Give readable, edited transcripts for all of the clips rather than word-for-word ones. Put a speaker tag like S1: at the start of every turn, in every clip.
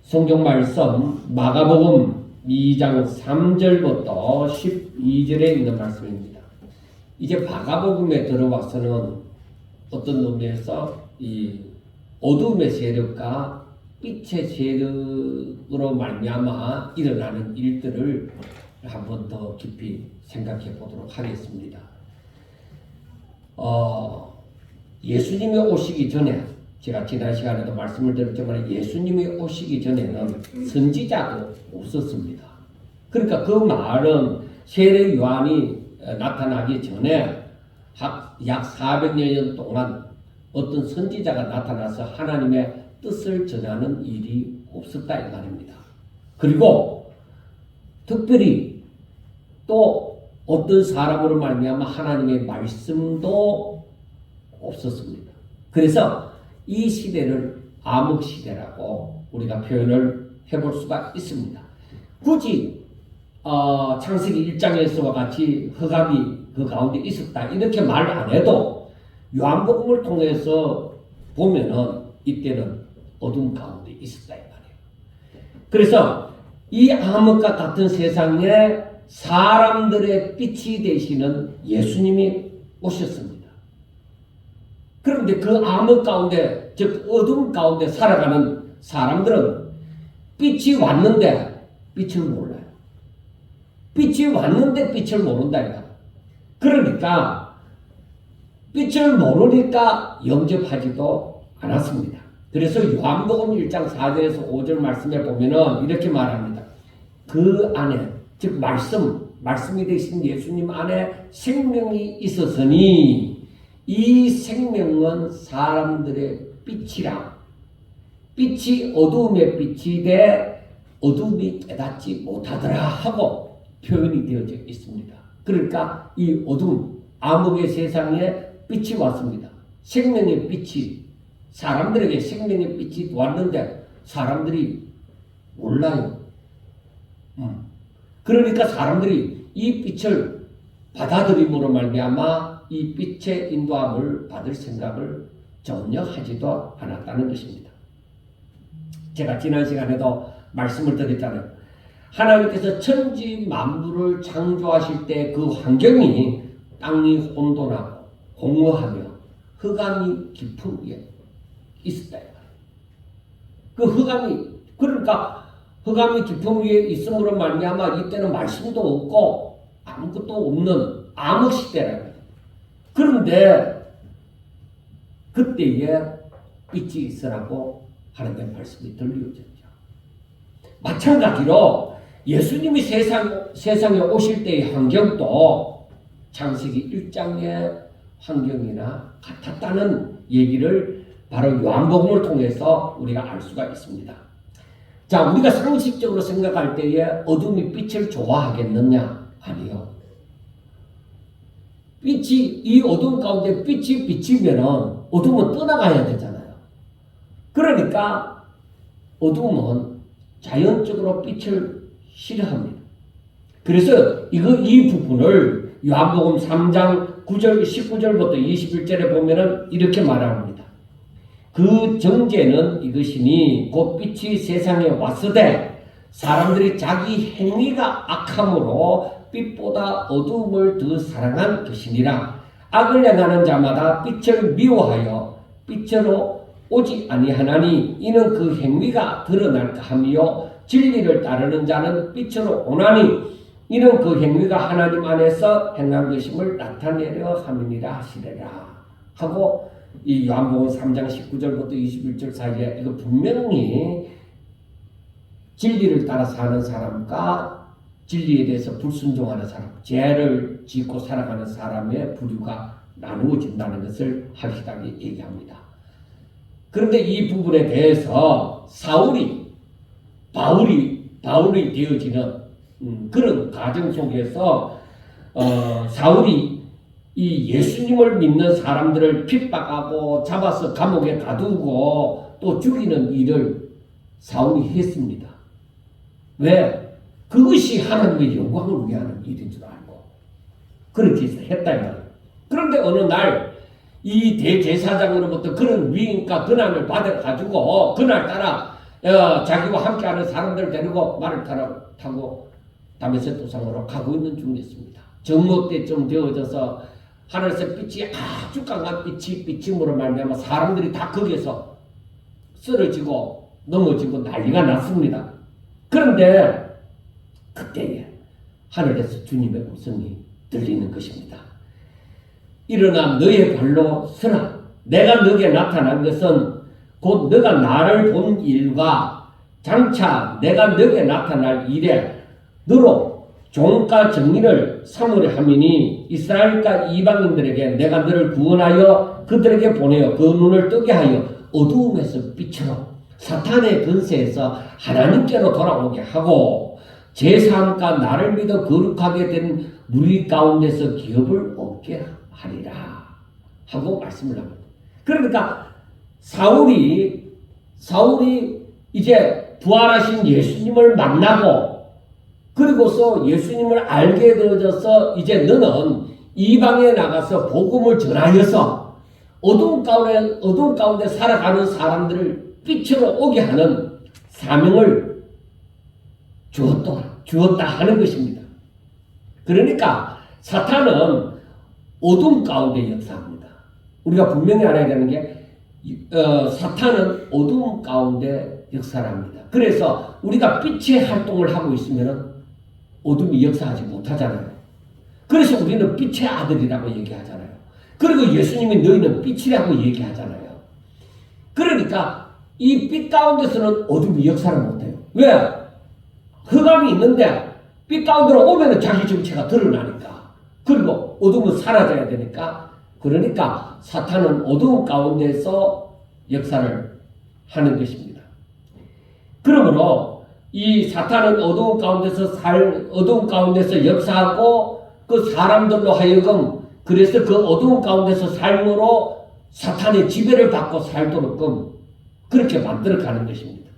S1: 성경 말씀 마가복음 2장 3절부터 12절에 있는 말씀입니다. 이제 마가복음에 들어와서는 어떤 의미에서 이 어둠의 세력과 빛의 세력으로 말미암아 일어나는 일들을 한번 더 깊이 생각해 보도록 하겠습니다. 예수님이 오시기 전에 제가 지난 시간에도 말씀을 드렸지만 예수님이 오시기 전에는 선지자도 없었습니다. 그러니까 그 말은 세례 요한이 나타나기 전에 약 400년 동안 어떤 선지자가 나타나서 하나님의 뜻을 전하는 일이 없었다 이 말입니다. 그리고 특별히 또 어떤 사람으로 말미암아 하나님의 말씀도 없었습니다. 그래서 이 시대를 암흑시대라고 우리가 표현을 해볼 수가 있습니다. 굳이 창세기 1장에서와 같이 흑암이 그 가운데 있었다 이렇게 말 안 해도 요한복음을 통해서 보면은 이때는 어둠 가운데 있었다 이 말이에요. 그래서 이 암흑과 같은 세상에 사람들의 빛이 되시는 예수님이 오셨습니다. 그런데 그 암흑 가운데, 즉 어둠 가운데 살아가는 사람들은 빛이 왔는데 빛을 몰라요. 빛이 왔는데 빛을 모른다. 그러니까 빛을 모르니까 영접하지도 않았습니다. 그래서 요한복음 1장 4절에서 5절 말씀에 보면은 이렇게 말합니다. 그 안에, 즉 말씀이 되신 예수님 안에 생명이 있었으니 이 생명은 사람들의 빛이라. 빛이 어두움의 빛이 돼 어둠이 깨닫지 못하더라 하고 표현이 되어져 있습니다. 그러니까 이 어둠, 암흑의 세상에 빛이 왔습니다. 생명의 빛이, 사람들에게 생명의 빛이 왔는데 사람들이 몰라요. 그러니까 사람들이 이 빛을 받아들임으로 말미암아 이 빛의 인도함을 받을 생각을 전혀 하지도 않았다는 것입니다. 제가 지난 시간에도 말씀을 드렸잖아요. 하나님께서 천지 만물을 창조하실 때 그 환경이 땅이 혼돈하고 공허하며 흑암이 깊은 위에 있었다. 그 흑암이, 그러니까 흑암이 깊은 위에 있음으로 말미암아 이때는 말씀도 없고 아무것도 없는 암흑 시대라는 거예요. 그런데 그때에 빛이 있으라고 하나님의 말씀이 들려졌죠. 마찬가지로 예수님이 세상에 오실 때의 환경도 창세기 1장의 환경이나 같았다는 얘기를 바로 요한복음을 통해서 우리가 알 수가 있습니다. 자, 우리가 상식적으로 생각할 때에 어둠이 빛을 좋아하겠느냐? 아니요. 이 어둠 가운데 빛이 비치면은 어둠은 떠나가야 되잖아요. 그러니까 어둠은 자연적으로 빛을 싫어합니다. 그래서 이 부분을 요한복음 3장 9절, 19절부터 21절에 보면은 이렇게 말합니다. 그 정죄는 이것이니 곧 빛이 세상에 왔으되 사람들이 자기 행위가 악함으로 빛보다 어두움을 더 사랑한 것이니라. 악을 행하는 자마다 빛을 미워하여 빛으로 오지 아니하나니 이는 그 행위가 드러날까 하며 진리를 따르는 자는 빛으로 오나니 이는 그 행위가 하나님 안에서 행한 것임을 나타내려 함이니라 하시리라 하고 이 요한복음 3장 19절부터 21절 사이에 이거 분명히 진리를 따라 사는 사람과 진리에 대해서 불순종하는 사람, 죄를 짓고 살아가는 사람의 부류가 나누어진다는 것을 확실하게 얘기합니다. 그런데 이 부분에 대해서 바울이 되어지는 그런 과정 속에서 사울이 이 예수님을 믿는 사람들을 핍박하고 잡아서 감옥에 가두고 또 죽이는 일을 사울이 했습니다. 왜? 그것이 하나님의 영광을 위하는 일인 줄 알고 그렇게 해서 했다 이 말이에요. 그런데 어느 날 이 대제사장으로부터 그런 위임과 권한을 받아가지고 그날따라 자기와 함께하는 사람들 데리고 말을 타고 다메섹 도상으로 가고 있는 중이었습니다. 정오 때쯤 되어져서 하늘에서 빛이 아주 강한 빛이 비침으로 말미암아 사람들이 다 거기에서 쓰러지고 넘어지고 난리가 났습니다. 그런데 그때에 하늘에서 주님의 음성이 들리는 것입니다. 일어나 너의 발로 서라. 내가 너에게 나타난 것은 곧 너가 나를 본 일과 장차 내가 너에게 나타날 일에 너로 종과 정의를 삼으려 함이니 이스라엘과 이방인들에게 내가 너를 구원하여 그들에게 보내어 그 눈을 뜨게 하여 어두움에서 빛으로 사탄의 근세에서 하나님께로 돌아오게 하고 제3가 나를 믿어 거룩하게 된 무리 가운데서 기업을 얻게 하리라 하고 말씀을 합니다. 그러니까 사울이 이제 부활하신 예수님을 만나고 그리고서 예수님을 알게 되어져서 이제 너는 이방에 나가서 복음을 전하여서 어두운 가운데 살아가는 사람들을 빛으로 오게 하는 사명을 주었다 하는 것입니다. 그러니까 사탄은 어두운 가운데 역사합니다. 우리가 분명히 알아야 되는 게 사탄은 어두운 가운데 역사합니다. 그래서 우리가 빛의 활동을 하고 있으면 어둠이 역사하지 못하잖아요. 그래서 우리는 빛의 아들이라고 얘기하잖아요. 그리고 예수님이 너희는 빛이라고 얘기하잖아요. 그러니까 이 빛 가운데서는 어둠이 역사를 못해요. 왜? 흑암이 있는데 빛 가운데로 오면 자기 정체가 드러나니까. 그리고 어둠은 사라져야 되니까. 그러니까 사탄은 어두운 가운데서 역사를 하는 것입니다. 그러므로 이 사탄은 어두운 가운데서 역사하고 그 사람들로 하여금 그래서 그 어두운 가운데서 삶으로 사탄의 지배를 받고 살도록끔 그렇게 만들어가는 것입니다.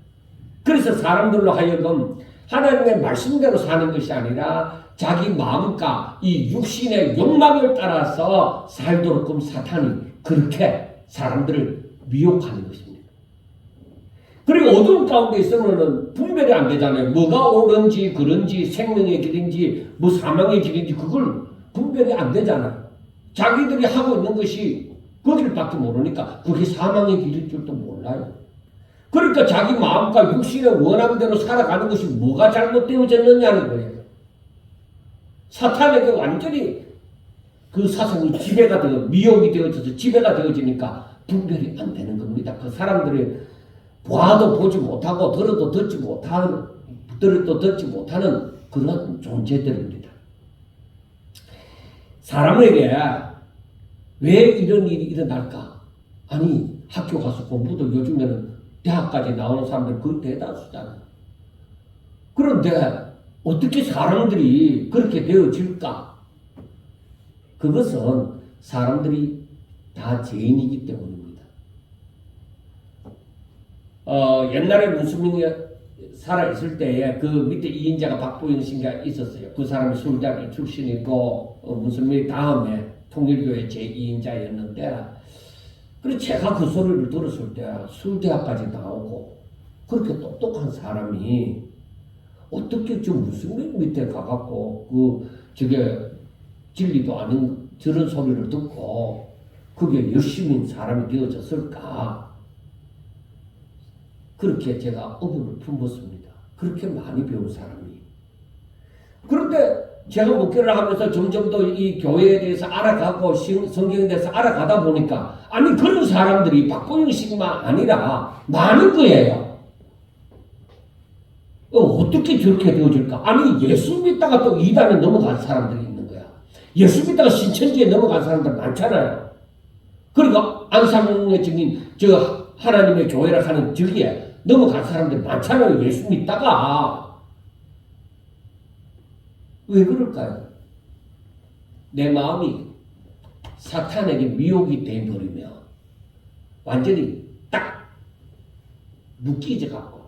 S1: 그래서 사람들로 하여금 하나님의 말씀대로 사는 것이 아니라 자기 마음과 이 육신의 욕망을 따라서 살도록끔 사탄이 그렇게 사람들을 미혹하는 것입니다. 그리고 어두운 가운데 있으면은 분별이 안 되잖아요. 뭐가 옳은지 그런지 생명의 길인지 뭐 사망의 길인지 그걸 분별이 안 되잖아요. 자기들이 하고 있는 것이 그 길밖에 모르니까 그게 사망의 길일 줄도 몰라요. 그러니까 자기 마음과 육신의 원함대로 살아가는 것이 뭐가 잘못되어졌느냐는 거예요. 사탄에게 완전히 그 사상이 지배가 되어 미혹이 되어져서 지배가 되어지니까 분별이 안 되는 겁니다. 그 사람들이 봐도 보지 못하고 들어도 듣지 못하는 그런 존재들입니다. 사람에게 왜 이런 일이 일어날까? 아니 학교 가서 공부도 요즘에는 대학까지 나오는 사람들 그 대다수잖아요. 그런데 어떻게 사람들이 그렇게 되어질까? 그것은 사람들이 다 죄인이기 때문입니다. 옛날에 문수민이 살아있을 때에 그 밑에 2인자가 박보영 씨가 있었어요. 그 사람이 술대학 출신이고 문수민이 다음에 통일교회 제2인자였는데 그래서 제가 그 소리를 들었을 때 술대학까지 나오고 그렇게 똑똑한 사람이 어떻게 저 문수민 밑에 가갖고 저게 진리도 아닌 저런 소리를 듣고 그게 열심인 사람이 되어졌을까? 그렇게 제가 의문을 품었습니다. 그렇게 많이 배운 사람이. 그런데 제가 목회를 하면서 점점 더 이 교회에 대해서 알아가고 성경에 대해서 알아가다 보니까 아니 그런 사람들이 박보영 씨만 아니라 많은 거예요. 어떻게 저렇게 되어질까? 아니 예수 믿다가 또 이단에 넘어간 사람들이 있는 거야. 예수 믿다가 신천지에 넘어간 사람들 많잖아요. 그러니까 안상홍의 증인 저 하나님의 교회라 하는 저기에 넘어간 사람들 많잖아요. 예수 믿다가. 왜 그럴까요? 내 마음이 사탄에게 미혹이 되어버리면 완전히 딱 묶이져갖고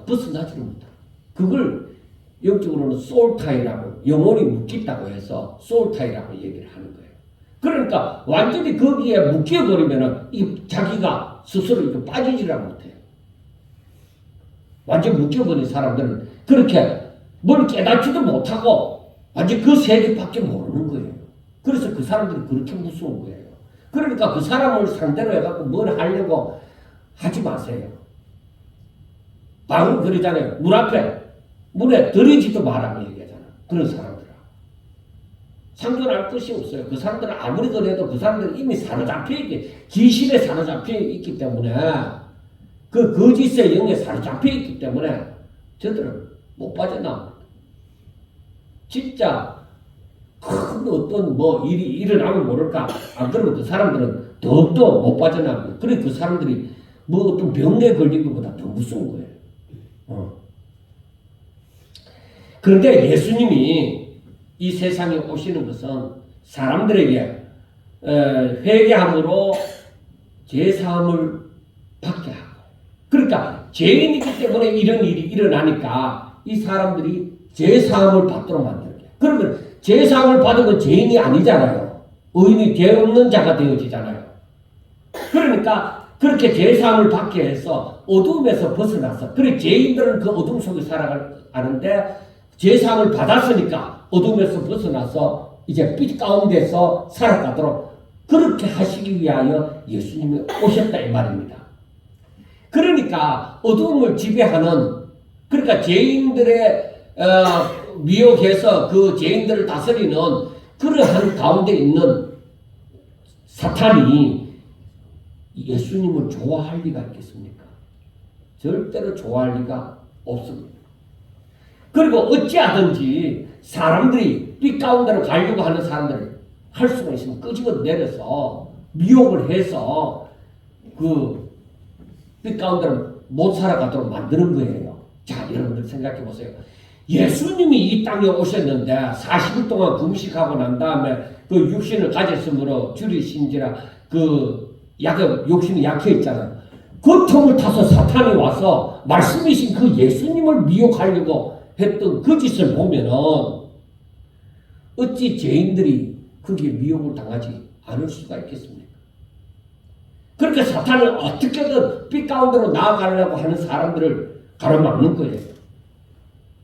S1: 벗어나지를 못해. 그걸 영적으로는 소울타이라고 영혼이 묶였다고 해서 소울타이라고 얘기를 하는 거예요. 그러니까 완전히 거기에 묶여버리면은 자기가 스스로 이거 빠지지를 못해요. 완전 묶여버린 사람들은 그렇게 뭘 깨닫지도 못하고 완전 그 세계밖에 모르는 거예요. 그래서 그 사람들이 그렇게 무서운 거예요. 그러니까 그 사람을 상대로 해갖고 뭘 하려고 하지 마세요. 바울은 그러잖아요. 물에 들이지도 말라고 얘기하잖아. 그런 사람들은. 상존할 것이 없어요. 그 사람들은 아무리 그래도 그 사람들은 이미 사로잡혀 있기, 귀신에 사로잡혀 있기 때문에, 그 거짓의 영에 사로잡혀 있기 때문에 저들은 못 빠져나옵니다. 진짜 큰 어떤 일이 일어나면 모를까. 안 그러면 그 사람들은 더욱더 못 빠져나옵니다. 그래 그 사람들이 어떤 병에 걸린 것보다 더 무서운 거예요. 그런데 예수님이 이 세상에 오시는 것은 사람들에게 회개함으로 죄사함을 받게 하고, 그러니까 죄인이기 때문에 이런 일이 일어나니까 이 사람들이 죄사함을 받도록 만들게. 그러면 죄사함을 받은 건 죄인이 아니잖아요. 의인이 죄 없는 자가 되어지잖아요. 그러니까 그렇게 죄사함을 받게 해서 어둠에서 벗어나서, 그래 죄인들은 그 어둠 속에 살아가는데 죄사함을 받았으니까 어둠에서 벗어나서 이제 빛 가운데서 살아가도록 그렇게 하시기 위하여 예수님이 오셨다 이 말입니다. 그러니까 어둠을 지배하는, 그러니까 죄인들의 미혹해서 그 죄인들을 다스리는 그러한 가운데 있는 사탄이 예수님을 좋아할 리가 있겠습니까? 절대로 좋아할 리가 없습니다. 그리고 어찌하든지 사람들이 빛 가운데로 가려고 하는 사람들을 할 수가 있으면 끄집어 내려서 미혹을 해서 그 빛 가운데로 못 살아가도록 만드는 거예요. 자, 여러분들 생각해 보세요. 예수님이 이 땅에 오셨는데 40일 동안 금식하고 난 다음에 그 육신을 가졌으므로 줄이신지라 그 욕심이 약해 있잖아요. 그 틈을 타서 사탄이 와서 말씀이신 그 예수님을 미혹하려고 했던 그 짓을 보면은 어찌 죄인들이 거기에 미혹을 당하지 않을 수가 있겠습니까? 그렇게 사탄은 어떻게든 빛 가운데로 나아가려고 하는 사람들을 가로막는 거예요.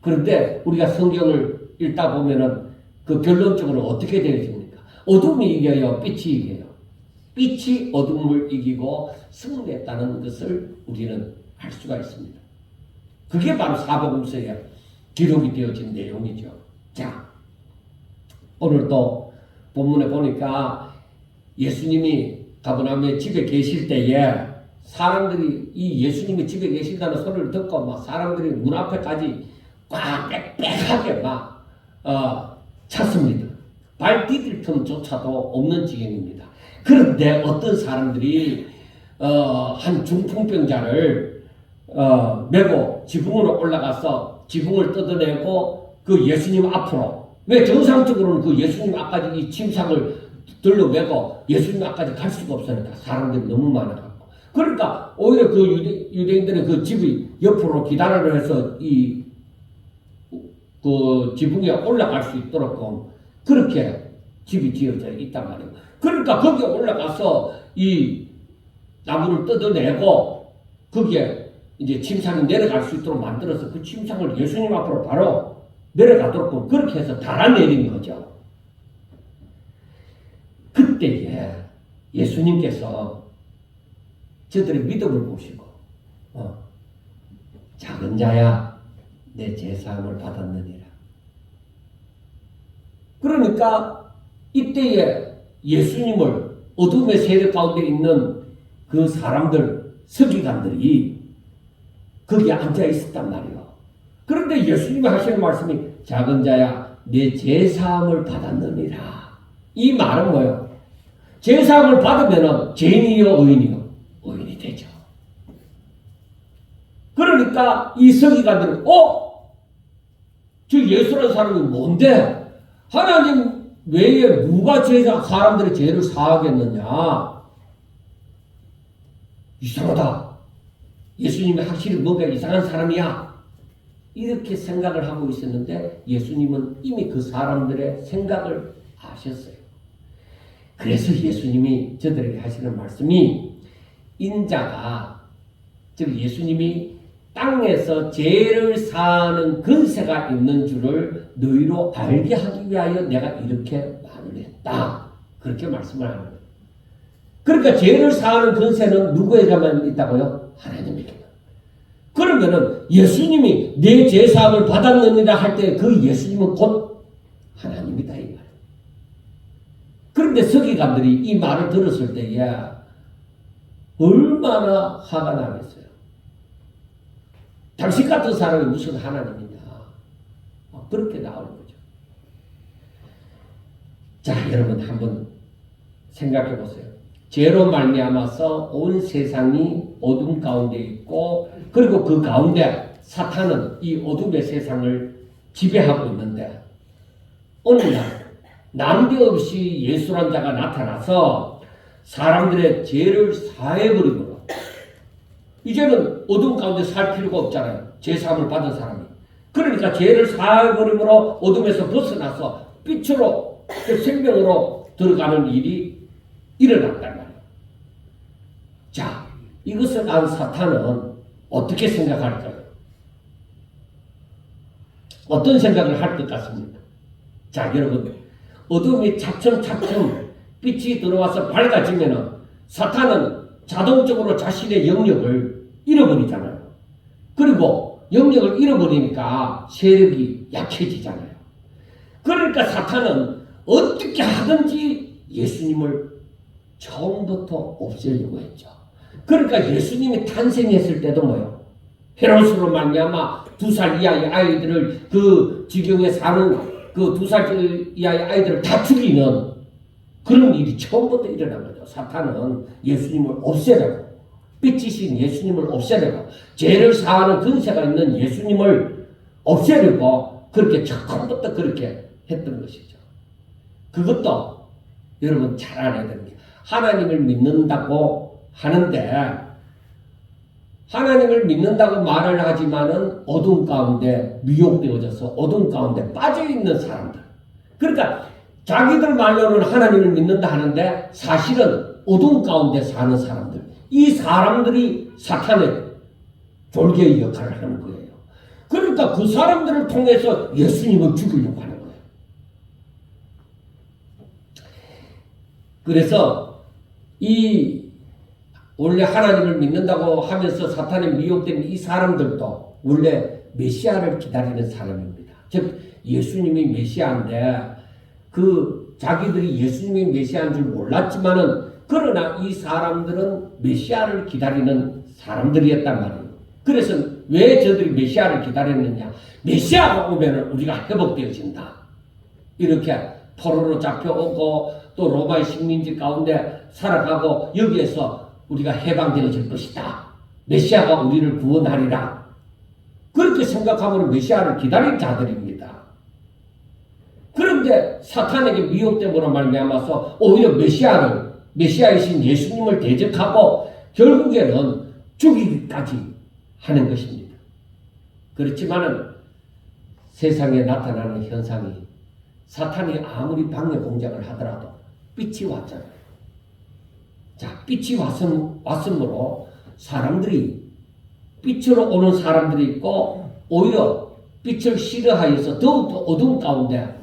S1: 그런데 우리가 성경을 읽다 보면은 그 결론적으로 어떻게 되어집니까? 어둠이 이겨요, 빛이 이겨요. 빛이 어둠을 이기고 승리했다는 것을 우리는 알 수가 있습니다. 그게 바로 사복음서에 기록이 되어진 내용이죠. 자, 오늘 또 본문에 보니까 예수님이 가버나움에 집에 계실 때에 사람들이 이 예수님이 집에 계신다는 소리를 듣고 막 사람들이 문 앞에까지 꽉 빽빽하게 막 찼습니다. 발 디딜 틈조차도 없는 지경입니다. 그런데 어떤 사람들이 한 중풍병자를 메고 지붕으로 올라가서 지붕을 뜯어내고 그 예수님 앞으로, 왜 정상적으로는 그 예수님 앞까지 이 침상을 들러 메고 예수님 앞까지 갈 수가 없으니까 사람들이 너무 많아갖고, 그러니까 오히려 그 유대인들의 그 집이 옆으로 기다려를 해서 그 지붕에 올라갈 수 있도록 그렇게 집이 지어져 있단 말이에요. 그러니까 거기에 올라가서 이 나무를 뜯어내고 거기에 이제 침상이 내려갈 수 있도록 만들어서 그 침상을 예수님 앞으로 바로 내려가도록 그렇게 해서 달아내린 거죠. 그때에 예수님께서 저들의 믿음을 보시고 작은 자야 내 제사함을 받았느니라. 그러니까 이때에 예수님을 어둠의 세력 가운데 있는 그 사람들, 서기관들이 거기에 앉아 있었단 말이에요. 그런데 예수님이 하시는 말씀이 작은 자야 내 제사함을 받았느니라. 이 말은 뭐예요? 제사함을 받으면 죄인이요 의인이요? 의인이 되죠. 그러니까 이 서기관들은 저 예수라는 사람이 뭔데? 하나님 외에 누가 사람들의 죄를 사하겠느냐? 이상하다. 예수님이 확실히 뭔가 이상한 사람이야. 이렇게 생각을 하고 있었는데 예수님은 이미 그 사람들의 생각을 아셨어요. 그래서 예수님이 저들에게 하시는 말씀이 인자가, 즉 예수님이 땅에서 죄를 사하는 근세가 있는 줄을 너희로 알게 하기 위하여 내가 이렇게 말을 했다. 그렇게 말씀을 하는 거예요. 그러니까 죄를 사하는 근세는 누구에게만 있다고요? 하나님에게. 그러면은 예수님이 내 죄사함을 받았느니라 할 때 그 예수님은 곧 하나님이다 이 말이에요. 그런데 서기관들이 이 말을 들었을 때에 얼마나 화가 나겠어요. 당신 같은 사람이 무슨 하나님이냐. 그렇게 나오는 거죠. 자, 여러분 한번 생각해 보세요. 죄로 말미암아서 온 세상이 어둠 가운데 있고, 그리고 그 가운데 사탄은 이 어둠의 세상을 지배하고 있는데, 어느 날 난데없이 예수란 자가 나타나서 사람들의 죄를 사해버리므로, 이제는 어둠 가운데 살 필요가 없잖아요. 죄사함을 받은 사람이. 그러니까 죄를 사해버리므로 어둠에서 벗어나서 빛으로, 생명으로 들어가는 일이 일어났단 말이에요. 자, 이것을 안 사탄은 어떻게 생각할까요? 어떤 생각을 할 것 같습니까? 자, 여러분, 어둠이 차츰차츰 빛이 들어와서 밝아지면은 사탄은 자동적으로 자신의 영역을 잃어버리잖아요. 그리고 영역을 잃어버리니까 세력이 약해지잖아요. 그러니까 사탄은 어떻게 하든지 예수님을 처음부터 없애려고 했죠. 그러니까 예수님이 탄생했을 때도 뭐요? 헤롯으로 말미암아 2살 이하의 아이들을, 그 지경에 사는 그 2살 이하의 아이들을 다 죽이는 그런 일이 처음부터 일어난 거죠. 사탄은 예수님을 없애려고, 빛이신 예수님을 없애려고, 죄를 사하는 근세가 있는 예수님을 없애려고 그렇게 처음부터 그렇게 했던 것이죠. 그것도 여러분 잘 알아야 됩니다. 하나님을 믿는다고 하는데, 하나님을 믿는다고 말을 하지만은 어둠 가운데 미혹되어져서 어둠 가운데 빠져있는 사람들. 그러니까 자기들 말로는 하나님을 믿는다 하는데 사실은 어둠 가운데 사는 사람들. 이 사람들이 사탄의 졸개의 역할을 하는 거예요. 그러니까 그 사람들을 통해서 예수님을 죽이려고 하는 거예요. 그래서 원래 하나님을 믿는다고 하면서 사탄에 미혹된 이 사람들도 원래 메시아를 기다리는 사람입니다. 즉 예수님이 메시아인데 자기들이 예수님이 메시아인 줄 몰랐지만은, 그러나 이 사람들은 메시아를 기다리는 사람들이었단 말이에요. 그래서 왜 저들이 메시아를 기다렸느냐? 메시아가 오면 우리가 회복되어진다. 이렇게 포로로 잡혀오고 또 로마의 식민지 가운데 살아가고 여기에서 우리가 해방되어질 것이다. 메시아가 우리를 구원하리라. 그렇게 생각하면 메시아를 기다린 자들입니다. 그런데 사탄에게 미혹됨으로 말미암아서 오히려 메시아이신 예수님을 대적하고 결국에는 죽이기까지 하는 것입니다. 그렇지만은 세상에 나타나는 현상이, 사탄이 아무리 방해 공작을 하더라도 빛이 왔잖아요. 자, 빛이 왔으므로 사람들이, 빛으로 오는 사람들이 있고, 오히려 빛을 싫어하여서 더욱더 어둠 가운데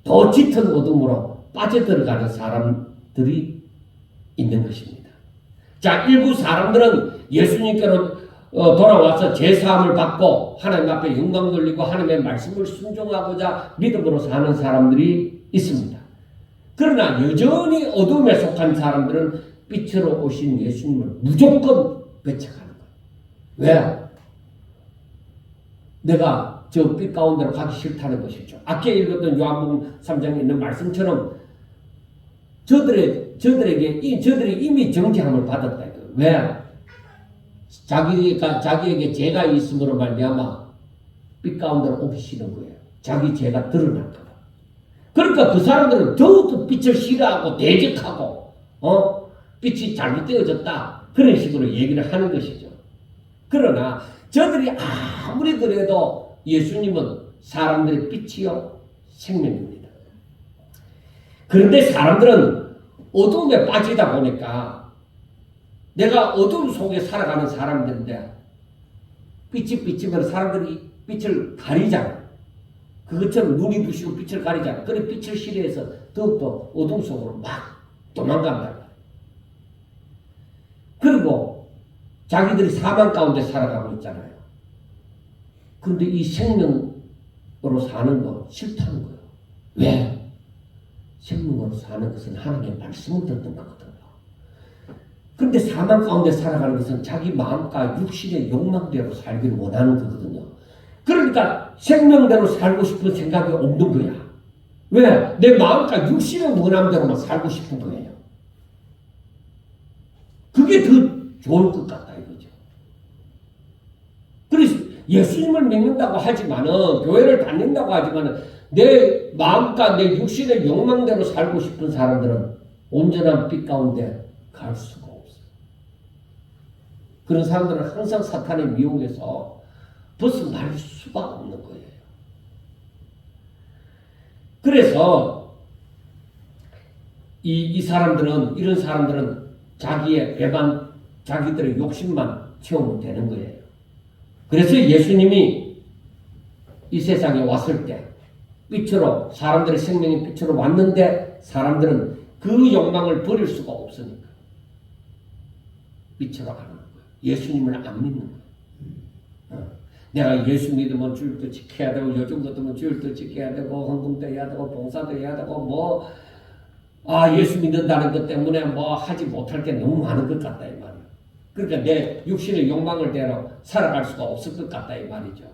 S1: 더 짙은 어둠으로 빠져들어가는 사람들이 있는 것입니다. 자, 일부 사람들은 예수님께로 돌아와서 제사함을 받고 하나님 앞에 영광 돌리고 하나님의 말씀을 순종하고자 믿음으로 사는 사람들이 있습니다. 그러나 여전히 어둠에 속한 사람들은 빛으로 오신 예수님을 무조건 배척하는 거예요. 왜? 내가 저 빛 가운데로 가기 싫다는 것이죠. 아까 읽었던 요한복음 3장에 있는 말씀처럼 저들이 이미 정죄함을 받았다. 왜? 자기에게 죄가 있음으로 말미암아 빛 가운데로 오기 싫은 거예요. 자기 죄가 드러날까 봐. 그러니까 그 사람들은 더욱더 빛을 싫어하고 대적하고 빛이 잘못되어졌다. 그런 식으로 얘기를 하는 것이죠. 그러나 저들이 아무리 그래도 예수님은 사람들의 빛이요 생명입니다. 그런데 사람들은 어둠에 빠지다 보니까 내가 어둠 속에 살아가는 사람들인데 빛이 비치면 사람들이 빛을 가리잖아. 그것처럼 눈이 부시고 빛을 가리잖아. 그래 빛을 싫어해서 더욱더 어둠 속으로 막 도망간다. 그리고 자기들이 사망 가운데 살아가고 있잖아요. 그런데 이 생명으로 사는 거 싫다는 거예요. 왜? 생명으로 사는 것은 하나님의 말씀을 듣는 거거든요. 그런데 사망 가운데 살아가는 것은 자기 마음과 육신의 욕망대로 살기를 원하는 거거든요. 그러니까 생명대로 살고 싶은 생각이 없는 거야. 왜? 내 마음과 육신의 원함대로만 살고 싶은 거예요. 그게 더 좋을 것 같다 이거죠. 그래서 예수님을 믿는다고 하지만은, 교회를 다닌다고 하지만은, 내 마음과 내 육신의 욕망대로 살고 싶은 사람들은 온전한 빛 가운데 갈 수가 없어요. 그런 사람들은 항상 사탄의 미혹에서 벗어날 수가 없는 거예요. 그래서 이런 사람들은 자기의 배만, 자기들의 욕심만 채우면 되는 거예요. 그래서 예수님이 이 세상에 왔을 때 빛으로, 사람들의 생명이 빛으로 왔는데 사람들은 그 욕망을 버릴 수가 없으니까 빛으로 가는 거예요. 예수님을 안 믿는 거예요. 내가 예수 믿으면 주일도 지켜야 되고, 요즘 같으면 주일도 지켜야 되고, 헌금도 해야 되고, 봉사도 해야 되고, 예수 믿는다는 것 때문에 하지 못할 게 너무 많은 것 같다 이 말이에요. 그러니까 내 육신의 욕망을 대로 살아갈 수가 없을 것 같다 이 말이죠.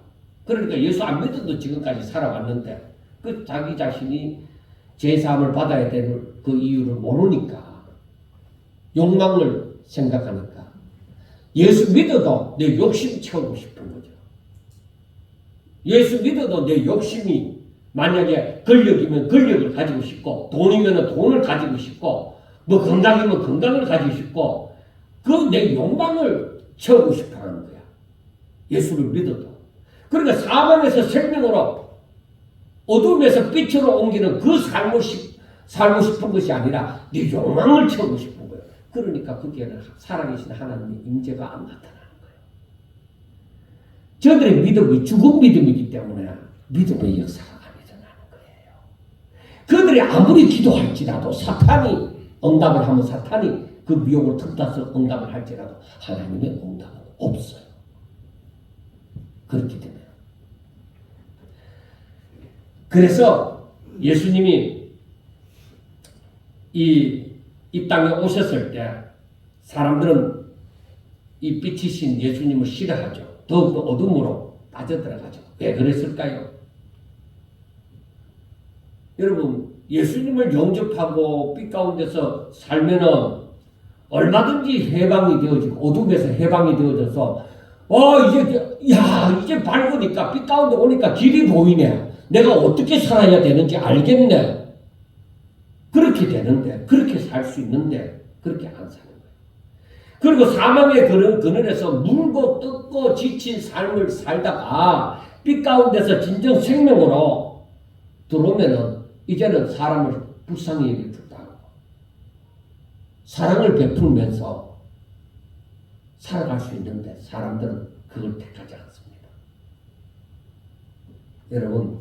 S1: 그러니까 예수 안 믿어도 지금까지 살아왔는데 그 자기 자신이 죄사함을 받아야 되는 그 이유를 모르니까, 욕망을 생각하니까 예수 믿어도 내 욕심 채우고 싶은 거죠. 예수 믿어도 내 욕심이, 만약에 권력이면 권력을 가지고 싶고, 돈이면 돈을 가지고 싶고, 건강이면 건강을 가지고 싶고, 그 내 욕망을 채우고 싶어 하는 거야. 예수를 믿어도. 그러니까 사망에서 생명으로, 어둠에서 빛으로 옮기는 그 삶을 살고 싶은 것이 아니라 내 욕망을 채우고 싶은 거예요. 그러니까 거기에는 살아계신 하나님의 임재가 안 나타나는 거예요. 저들의 믿음이 죽은 믿음이기 때문에 믿음의 역사가 안 일어나는 거예요. 그들이 아무리 기도할지라도, 사탄이 응답을 하면 사탄이 그 미혹을 틈타서 응답을 할지라도 하나님의 응답은 없어요. 그렇기 때문에. 그래서 예수님이 이 땅에 오셨을 때 사람들은 이 빛이신 예수님을 싫어하죠. 더욱더 어둠으로 빠져들어가죠. 왜 그랬을까요? 여러분, 예수님을 영접하고 빛 가운데서 살면은 얼마든지 해방이 되어지고, 어둠에서 해방이 되어져서 이제 밝으니까, 빛 가운데 오니까 길이 보이네. 내가 어떻게 살아야 되는지 알겠네. 그렇게 되는데, 그렇게 살 수 있는데 그렇게 안 사는 거예요. 그리고 사망의 그늘에서 물고 뜯고 지친 삶을 살다가 빛 가운데서 진정 생명으로 들어오면은 이제는 사람을 불쌍히 여길 줄 알고 사랑을 베풀면서 살아갈 수 있는데 사람들은 그걸 택하지 않습니다. 여러분,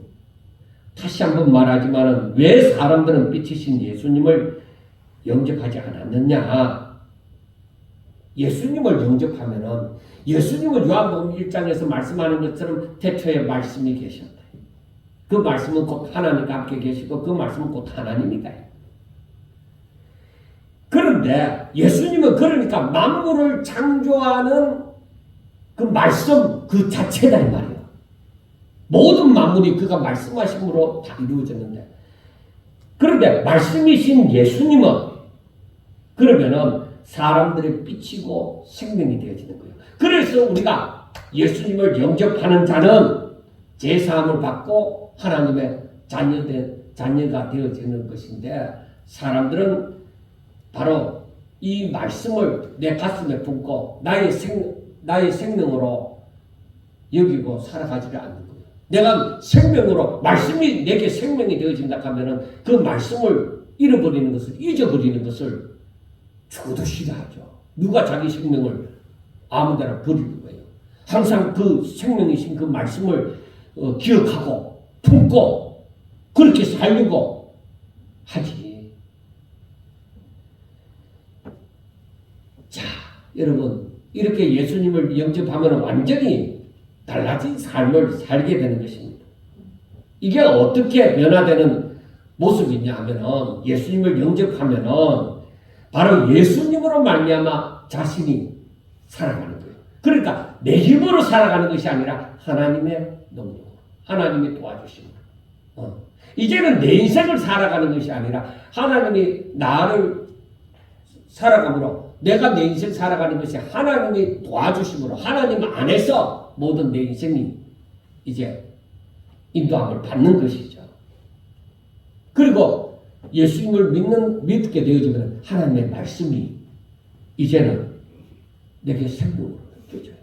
S1: 다시 한번 말하지만 왜 사람들은 빛이신 예수님을 영접하지 않았느냐? 예수님을 영접하면은, 예수님은 요한복음 1장에서 말씀하는 것처럼 태초에 말씀이 계셨다. 그 말씀은 곧 하나님과 함께 계시고 그 말씀은 곧 하나님이다. 그런데 예수님은 그러니까 만물을 창조하는 그 말씀 그 자체다 이 말이에요. 모든 만물이 그가 말씀하심으로 다 이루어졌는데, 그런데 말씀이신 예수님은 그러면은 사람들의 빛이고 생명이 되어지는 거예요. 그래서 우리가 예수님을 영접하는 자는 제사함을 받고 하나님의 자녀가 되어지는 것인데, 사람들은 바로 이 말씀을 내 가슴에 품고 나의 생명으로 여기고 살아가지를 않는 거예요. 내가 생명으로, 말씀이 내게 생명이 되어진다 하면은 그 말씀을 잃어버리는 것을, 잊어버리는 것을 죽어도 싫어하죠. 누가 자기 생명을 아무데나 버리는 거예요. 항상 그 생명이신 그 말씀을 기억하고 품고 그렇게 살려고 하지. 자, 여러분 이렇게 예수님을 영접하면 완전히 달라진 삶을 살게 되는 것입니다. 이게 어떻게 변화되는 모습이냐 하면은 예수님을 영접하면은 바로 예수님으로 말미암아 자신이 살아가는 거예요. 그러니까 내 힘으로 살아가는 것이 아니라 하나님의 능력, 하나님의 도와주심으로. 이제는 내 인생을 살아가는 것이 아니라 하나님이 나를 살아감으로 내가 내 인생 살아가는 것이 하나님의 도와주심으로 하나님 안에서 모든 내 인생이 이제 인도함을 받는 것이죠. 그리고 예수님을 믿게 되어지면 하나님의 말씀이 이제는 내게 생명으로 느껴져요.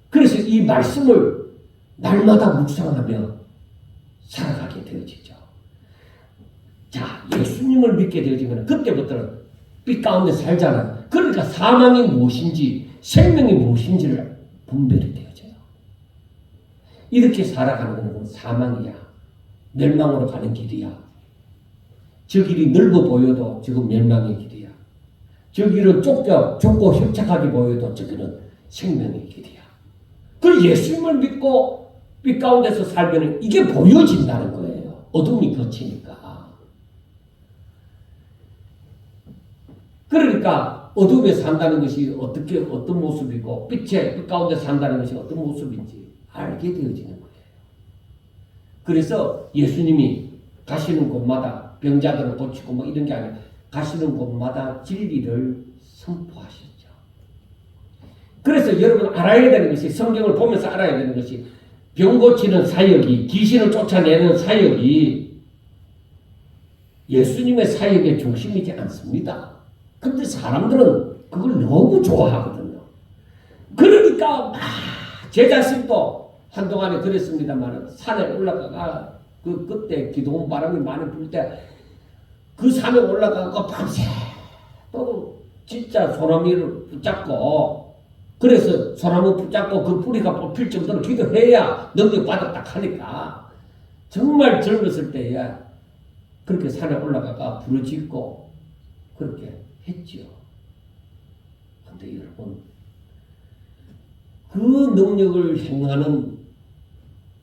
S1: 그래서 이 말씀을 날마다 묵상하며 살아가게 되어지죠. 자, 예수님을 믿게 되어지면 그때부터는 빛 가운데 살잖아요. 그러니까 사망이 무엇인지 생명이 무엇인지를 분별이 되어져요. 이렇게 살아가는 것은 사망이야. 멸망으로 가는 길이야. 저 길이 넓어 보여도 지금 멸망의 길이야. 저 길은 좁고 협착하게 보여도 저기는 생명의 길이야. 그리고 예수님을 믿고 빛 가운데서 살면 이게 보여진다는 거예요. 어둠이 거치니까. 그러니까 어둠에 산다는 것이 어떤 모습이고 빛 가운데 산다는 것이 어떤 모습인지 알게 되어지는 거예요. 그래서 예수님이 가시는 곳마다 병자들을 고치고 뭐 이런 게 아니라 가시는 곳마다 진리를 선포하셨죠. 그래서 여러분 알아야 되는 것이 성경을 보면서 알아야 되는 것이 병 고치는 사역이 귀신을 쫓아내는 사역이 예수님의 사역의 중심이지 않습니다. 근데 사람들은 그걸 너무 좋아하거든요. 그러니까 막 제 자신도 한동안에 그랬습니다만 산에 올라가가 그때 기도원 바람이 많이 불 때 그 산에 올라가고 밤새 또 진짜 소나무를 붙잡고 그래서 소나무 붙잡고 그 뿌리가 뽑힐 정도로 기도해야 능력 받았다 하니까 정말 젊었을 때에 그렇게 산에 올라가가 부르짖고 그렇게 했지요. 근데 여러분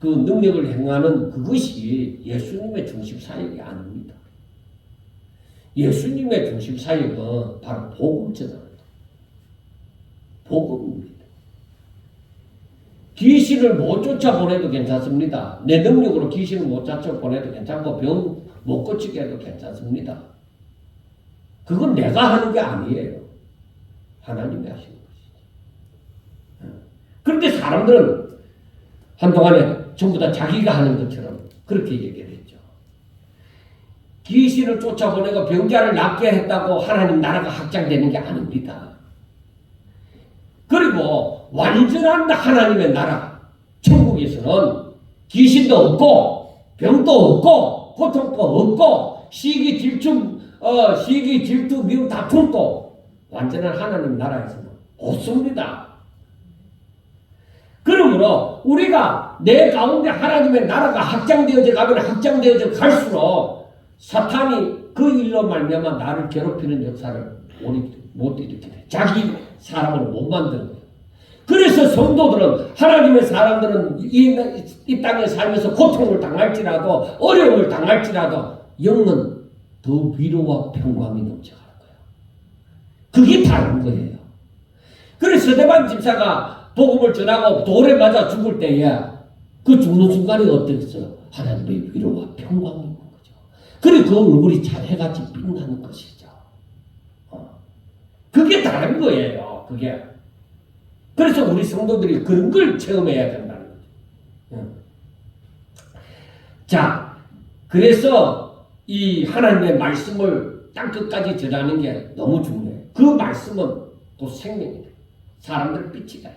S1: 그 능력을 행하는 그것이 예수님의 중심 사역이 아닙니다. 예수님의 중심 사역은 바로 복음 전하입니다. 복음입니다. 귀신을 못 쫓아보내도 괜찮습니다. 내 능력으로 귀신을 못 쫓아보내도 괜찮고 병 못 고치게 해도 괜찮습니다. 그건 내가 하는 게 아니에요. 하나님이 하시는 것이죠. 그런데 사람들은 한동안에 전부 다 자기가 하는 것처럼 그렇게 얘기를 했죠. 귀신을 쫓아보내고 병자를 낫게 했다고 하나님 나라가 확장되는 게 아닙니다. 그리고 완전한 하나님의 나라, 천국에서는 귀신도 없고 병도 없고 고통도 없고 시기, 질투, 미움, 다툼도 완전한 하나님 나라에서는 없습니다. 그러므로 우리가 내 가운데 하나님의 나라가 확장되어져 가면 확장되어져 갈수록 사탄이 그 일로 말미암아 나를 괴롭히는 역사를 못 일으키게 돼. 자기 사람을 못 만드는 거예요. 그래서 성도들은 하나님의 사람들은 이 땅에 살면서 고통을 당할지라도 어려움을 당할지라도 영은 더 위로와 평강이 넘쳐가는 거예요. 그게 다른 거예요. 그래서 스데반 집사가 복음을 전하고 돌에 맞아 죽을 때에 그 죽는 순간이 어땠어요? 하나님의 위로와 평강이 있는 거죠. 그리고 그 얼굴이 해같이 빛나는 것이죠. 그게 다른 거예요. 그게. 그래서 우리 성도들이 그런 걸 체험해야 된다는 거죠. 자, 그래서 이 하나님의 말씀을 땅끝까지 전하는 게 너무 중요해요. 그 말씀은 또 생명이에요. 사람들 빛이다.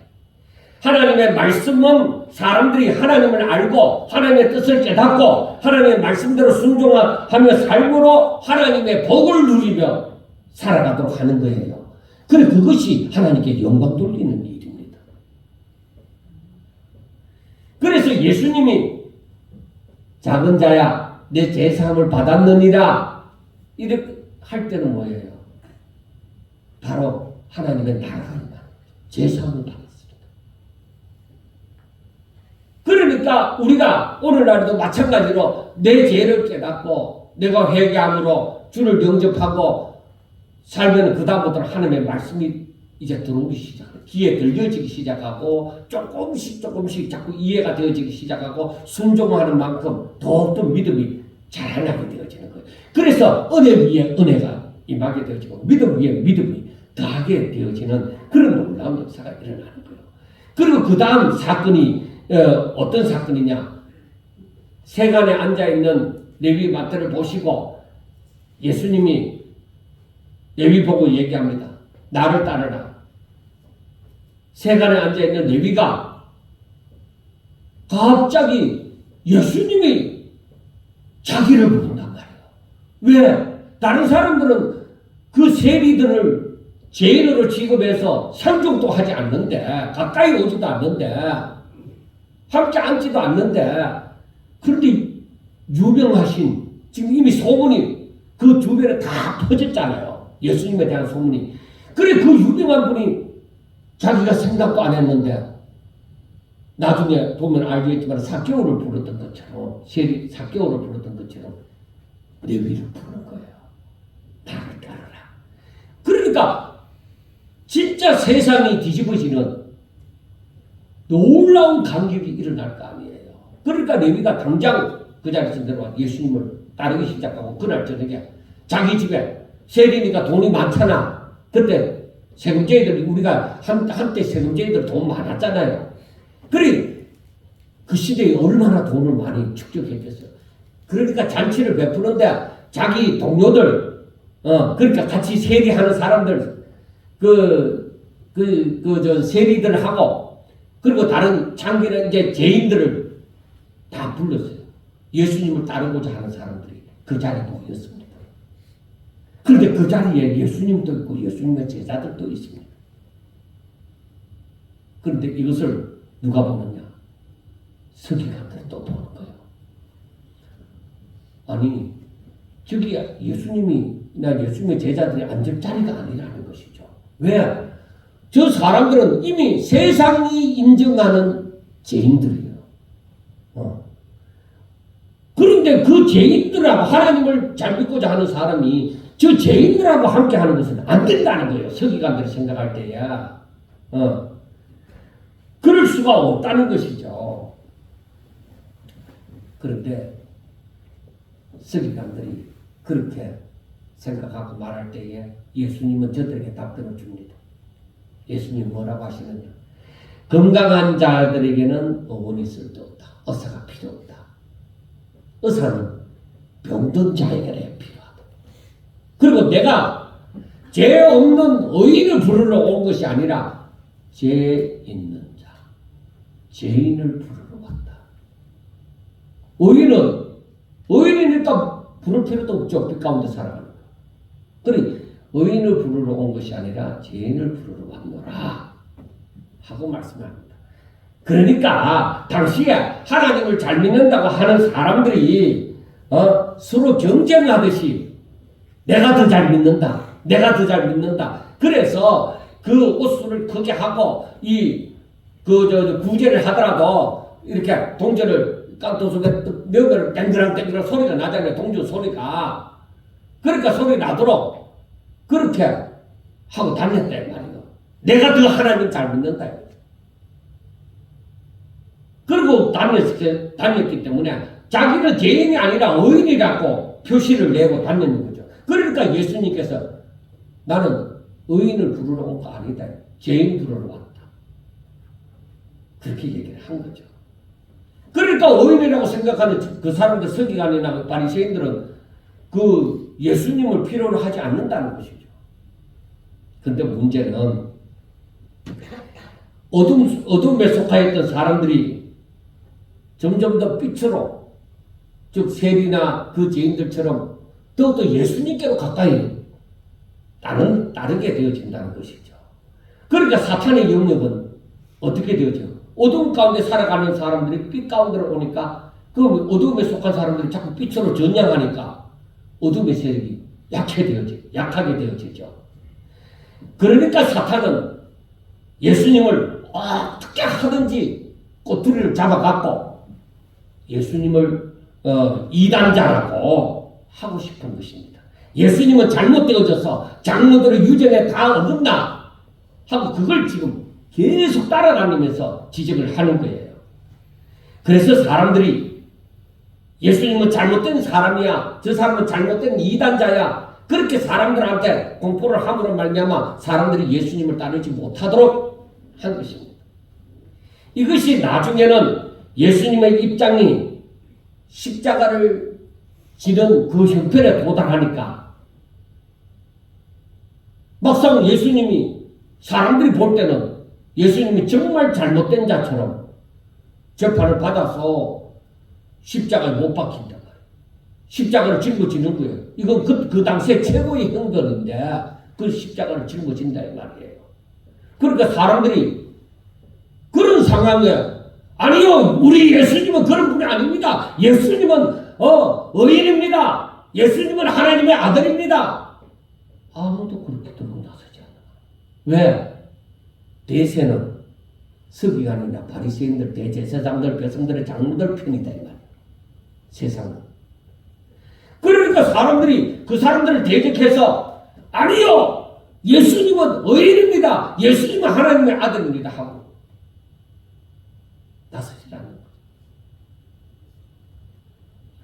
S1: 하나님의 말씀은 사람들이 하나님을 알고 하나님의 뜻을 깨닫고 하나님의 말씀대로 순종하며 삶으로 하나님의 복을 누리며 살아가도록 하는 거예요. 그래 그것이 하나님께 영광 돌리는 일입니다. 그래서 예수님이 작은 자야 내 제사함을 받았느니라 이렇게 할 때는 뭐예요? 바로 하나님의 나라가 제사함을 받았습니다. 그러니까 우리가 오늘날에도 마찬가지로 내 죄를 깨닫고 내가 회개함으로 주를 영접하고 살면 그 다음부터 하나님의 말씀이 이제 들어오기 시작해요. 귀에 들려지기 시작하고 조금씩 자꾸 이해가 되어지기 시작하고 순종하는 만큼 더욱더 믿음이 자라나게 되어지는 거예요. 그래서 은혜 위에 은혜가 임하게 되어지고 믿음 위에 믿음이 더하게 되어지는 그런 놀라운 역사가 일어나는 거예요. 그리고 그 다음 사건이 어떤 사건이냐? 세간에 앉아있는 레위 마태를 보시고 예수님이 레위 보고 얘기합니다. 나를 따르라. 세간에 앉아있는 레위가 갑자기 예수님이 자기를 부른단 말이에요. 왜? 다른 사람들은 그 세리들을 죄인으로 취급해서 상종도 하지 않는데 가까이 오지도 않는데 함께 앉지도 않는데 그런데 유명하신 지금 이미 소문이 그 주변에 다 퍼졌잖아요. 예수님에 대한 소문이. 그래 그 유명한 분이 자기가 생각도 안 했는데 나중에 보면 알겠지만 삭개오를 불렀던 것처럼 세리 삭개오를 불렀던 것처럼 레위를 부르는 거예요. 나를 따르라. 그러니까 진짜 세상이 뒤집어지는 놀라운 간격이 일어날 거 아니에요. 그러니까 레위가 당장 그 자리에서 내려와 예수님을 따르기 시작하고 그날 저녁에 자기 집에 세리니까 돈이 많잖아. 그때 세금쟁이들 우리가 한때 세금쟁이들 돈 많았잖아요. 그래 그 시대에 얼마나 돈을 많이 축적했겠어요. 그러니까 잔치를 베푸는데 자기 동료들 그러니까 같이 세리하는 사람들 저 세리들하고 그리고 다른 창기는 이제 죄인들을 다 불렀어요. 예수님을 따르고자 하는 사람들이 그 자리에 모였습니다. 그런데 그 자리에 예수님도 있고 예수님의 제자들도 있습니다. 그런데 이것을 누가 보느냐? 서기관들이 또 보는 거예요. 아니 저기 예수님이나 예수님의 제자들이 앉을 자리가 아니라는 것이죠. 왜? 저 사람들은 이미 세상이 인정하는 죄인들이에요. 그런데 그 죄인들하고 하나님을 잘 믿고자 하는 사람이 저 죄인들하고 함께 하는 것은 안 된다는 거예요. 서기관들이 생각할 때야. 그럴 수가 없다는 것이죠. 그런데 서기관들이 그렇게 생각하고 말할 때에 예수님은 저들에게 답변을 줍니다. 예수님 뭐라고 하시느냐? 건강한 자들에게는 의원이 쓸데없다. 의사가 필요 없다. 의사는 병든 자에게 필요하다. 그리고 내가 죄 없는 의인을 부르러 온 것이 아니라 죄 있는 자, 죄인을 부르러 왔다. 의인이니까 부를 필요도 없죠. 빛 가운데 살아가는 거. 그래 의인을 부르러 온 것이 아니라 죄인을 부르러 왔노라 하고 말씀합니다. 그러니까 당시에 하나님을 잘 믿는다고 하는 사람들이 서로 경쟁하듯이 내가 더 잘 믿는다. 내가 더 잘 믿는다. 그래서 그 옷수를 크게 하고 구제를 하더라도 이렇게 동전을 깡통 속에 넣으면 땡그랑 소리가 나잖아요. 동전 소리가. 그러니까 소리 나도록 그렇게 하고 다녔단 말이에요. 내가 더 하나님 잘 믿는다. 그리고 다녔기 때문에 자기는 죄인이 아니라 의인이라고 표시를 내고 다니는 거죠. 그러니까 예수님께서 나는 의인을 부르러 온 거 아니다. 죄인 부르러 왔다. 그렇게 얘기를 한 거죠. 그러니까 의인이라고 생각하는 그 사람들 서기관이나 바리새인들은 그 예수님을 필요로 하지 않는다는 것이죠. 근데 문제는 어둠에 속하였던 사람들이 점점 더 빛으로 즉 세리나 그 죄인들처럼 더욱더 예수님께로 가까이 따르게 되어진다는 것이죠. 그러니까 사탄의 영역은 어떻게 되어져? 어두움 가운데 살아가는 사람들이 빛 가운데로 오니까 그 어두움에 속한 사람들이 자꾸 빛으로 전향하니까 어둠의 세력이 약하게 되어지죠. 그러니까 사탄은 예수님을 어떻게 하든지 꼬투리를 잡아갖고 예수님을 이단자라고 하고 싶은 것입니다. 예수님은 잘못되어져서 장로들의 유전에 다 어긋나 하고 그걸 지금 계속 따라다니면서 지적을 하는 거예요. 그래서 사람들이 예수님은 잘못된 사람이야, 저 사람은 잘못된 이단자야, 그렇게 사람들한테 공포를 함으로 말미암아 사람들이 예수님을 따르지 못하도록 한 것입니다. 이것이 나중에는 예수님의 입장이 십자가를 지는 그 형편에 도달하니까 막상 예수님이 사람들이 볼 때는 예수님이 정말 잘못된 자처럼 재판을 받아서 십자가에 못 박힌단 말이에요. 십자가를 짊어지는 거예요. 이건 그 당시에 최고의 형벌인데 그 십자가를 짊어진다 이 말이에요. 그러니까 사람들이 그런 상황에 아니요, 우리 예수님은 그런 분이 아닙니다. 예수님은 의인입니다. 예수님은 하나님의 아들입니다. 아무도 그렇게 들고 나서지 않아. 왜? 대세는 서기관이나 바리새인들, 대제사장들, 백성들의 장로들 편이다 이 말이에요. 세상은. 그러니까 사람들이 그 사람들을 대적해서 아니요, 예수님은 의인입니다. 예수님은 하나님의 아들입니다 하고 나서지 않는 거죠.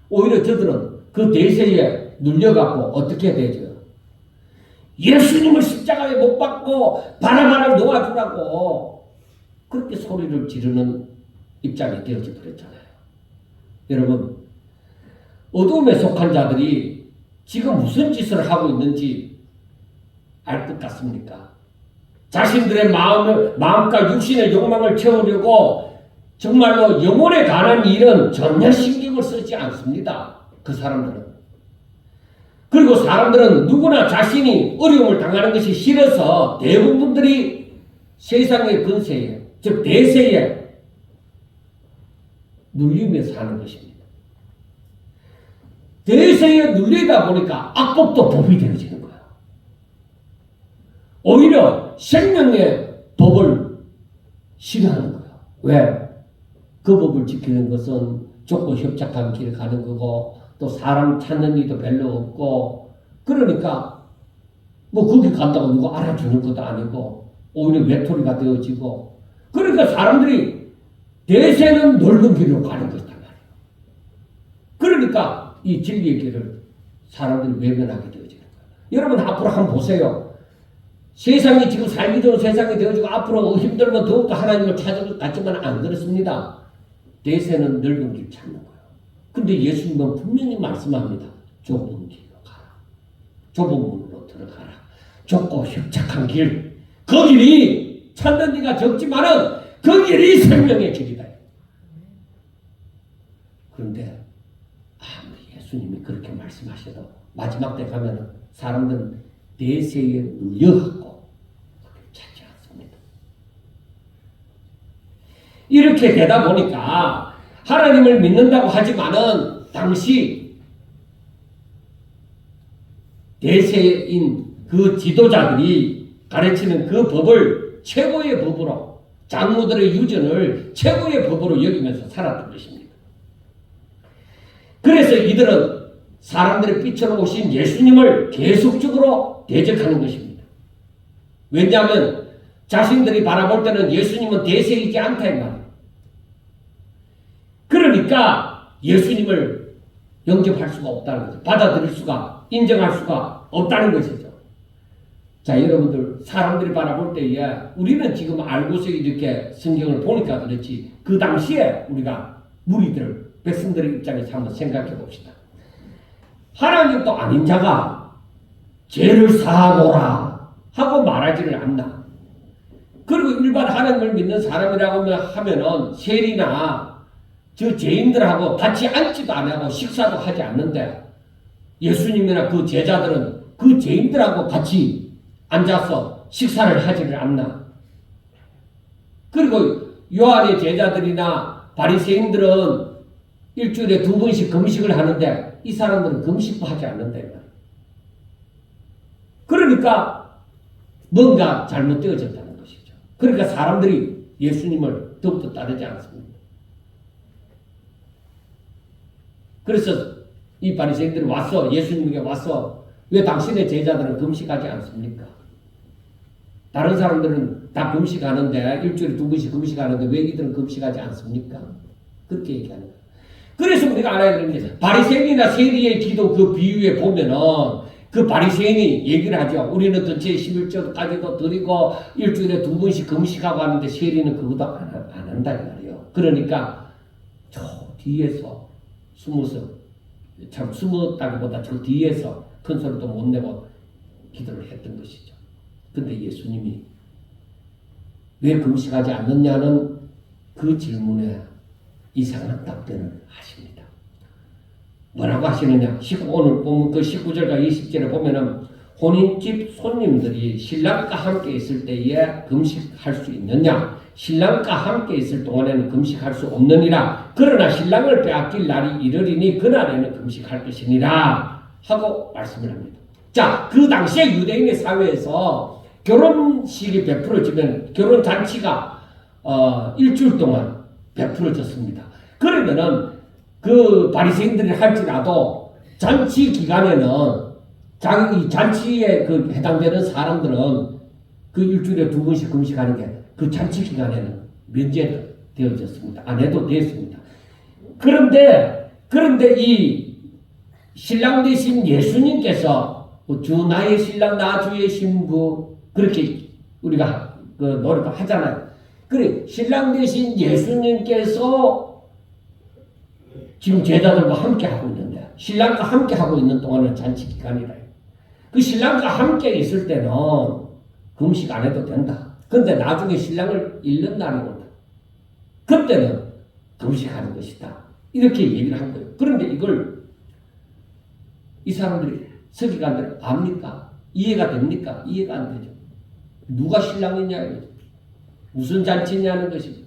S1: 오히려 저들은 그 대세에 눌려갖고 어떻게 되죠? 예수님을 십자가에 못 박고 바라바라 놓아주라고 그렇게 소리를 지르는 입장이 되어져 버렸잖아요. 여러분, 어둠에 속한 자들이 지금 무슨 짓을 하고 있는지 알 것 같습니까? 자신들의 마음과 육신의 욕망을 채우려고 정말로 영혼에 관한 일은 전혀 신경을 쓰지 않습니다. 그 사람들은. 그리고 사람들은 누구나 자신이 어려움을 당하는 것이 싫어서 대부분들이 세상의 근세에, 즉 대세에 눌리며 사는 것입니다. 대세에 눌리다 보니까 악법도 법이 되어지는 거야. 오히려 생명의 법을 싫어하는 거야. 왜? 그 법을 지키는 것은 좁고 협착한 길을 가는 거고 또 사람 찾는 일도 별로 없고 그러니까 뭐 거기 간다고 누가 알아주는 것도 아니고 오히려 외톨이가 되어지고 그러니까 사람들이 대세는 넓은 길로 가는 것이단 말이에요. 그러니까 이 진리의 길을 사람들이 외면하게 되어지는 거예요. 여러분 앞으로 한번 보세요. 세상이 지금 살기 좋은 세상이 되어지고 앞으로 힘들면 더욱더 하나님을 찾을 것 같지만 안 그렇습니다. 대세는 넓은 길 찾는 거예요. 근데 예수님은 분명히 말씀합니다. 좁은 길로 가라. 좁은 문으로 들어가라. 좁고 협착한 길. 그 길이 찾는 이가 적지만은 그 길이 생명의 길이다. 그런데 아무리 예수님이 그렇게 말씀하셔도 마지막 때 가면은 사람들은 대세에 눌려갖고 찾지 않습니다. 이렇게 되다 보니까 하나님을 믿는다고 하지만은 당시 대세인 그 지도자들이 가르치는 그 법을 최고의 법으로 장로들의 유전을 최고의 법으로 여기면서 살았던 것입니다. 그래서 이들은 사람들의 빛으로 오신 예수님을 계속적으로 대적하는 것입니다. 왜냐하면 자신들이 바라볼 때는 예수님은 대세이지 않다 이 말이에요. 그러니까 예수님을 영접할 수가 없다는 거죠. 받아들일 수가, 인정할 수가 없다는 것이죠. 자, 여러분들 사람들이 바라볼 때에 우리는 지금 알고서 이렇게 성경을 보니까 그렇지 그 당시에 우리가 무리들, 백성들의 입장에서 한번 생각해 봅시다. 하나님도 아닌 자가 죄를 사하노라 하고 말하지를 않나. 그리고 일반 하나님을 믿는 사람이라고 하면은 세리나 저 죄인들하고 같이 앉지도 안 하고 식사도 하지 않는데 예수님이나 그 제자들은 그 죄인들하고 같이 앉아서 식사를 하지를 않나? 그리고 요한의 제자들이나 바리새인들은 일주일에 2번씩 금식을 하는데 이 사람들은 금식도 하지 않는다. 그러니까 뭔가 잘못되어졌다는 것이죠. 그러니까 사람들이 예수님을 더욱더 따르지 않습니다. 그래서 이 바리새인들이 와서 예수님에게 와서 왜 당신의 제자들은 금식하지 않습니까? 다른 사람들은 다 금식하는데 일주일에 2번씩 금식하는데 왜 이들은 금식하지 않습니까? 그렇게 얘기하는 거예요. 그래서 우리가 알아야 되는 게 바리새인이나 세리의 기도 그 비유에 보면은 그 바리새인이 얘기를 하죠. 우리는 전체 11조까지도 드리고 일주일에 2번씩 금식하고 하는데 세리는 그것도 안 한다 이 말이에요. 그러니까 저 뒤에서 숨어서 참 숨었다기보다 저 뒤에서 큰 소리도 못 내고 기도를 했던 것이죠. 근데 예수님이 왜 금식하지 않느냐는 그 질문에 이상한 답변을 하십니다. 뭐라고 하시느냐? 오늘 보면 그 19절과 20절에 보면은 혼인집 손님들이 신랑과 함께 있을 때에 금식할 수 있느냐? 신랑과 함께 있을 동안에는 금식할 수 없느니라. 그러나 신랑을 빼앗길 날이 이르리니 그날에는 금식할 것이니라 하고 말씀을 합니다. 자, 그 당시에 유대인의 사회에서 결혼식이 베풀어지면 결혼잔치가 일주일 동안 베풀어졌습니다. 그러면은 그 바리새인들이 할지라도 잔치 기간에는 자기 잔치에 그 해당되는 사람들은 그 일주일에 2번씩 금식하는 게 그 잔치 기간에는 면제되어졌습니다. 안 해도 됐습니다. 그런데 이 신랑 되신 예수님께서 주 나의 신랑 나 주의 신부 그렇게 우리가 그 노래도 하잖아요. 그래 신랑 되신 예수님께서 지금 제자들과 함께 하고 있는데 신랑과 함께 하고 있는 동안은 잔치 기간이라. 그 신랑과 함께 있을 때는 금식 안 해도 된다. 근데 나중에 신랑을 잃는 날이 온다. 그때는 금식하는 것이다. 이렇게 얘기를 한 거예요. 그런데 이걸 이 사람들이 서기관들 압니까? 이해가 됩니까? 이해가 안 되죠. 누가 신랑이냐 이거죠. 무슨 잔치냐는 것이죠.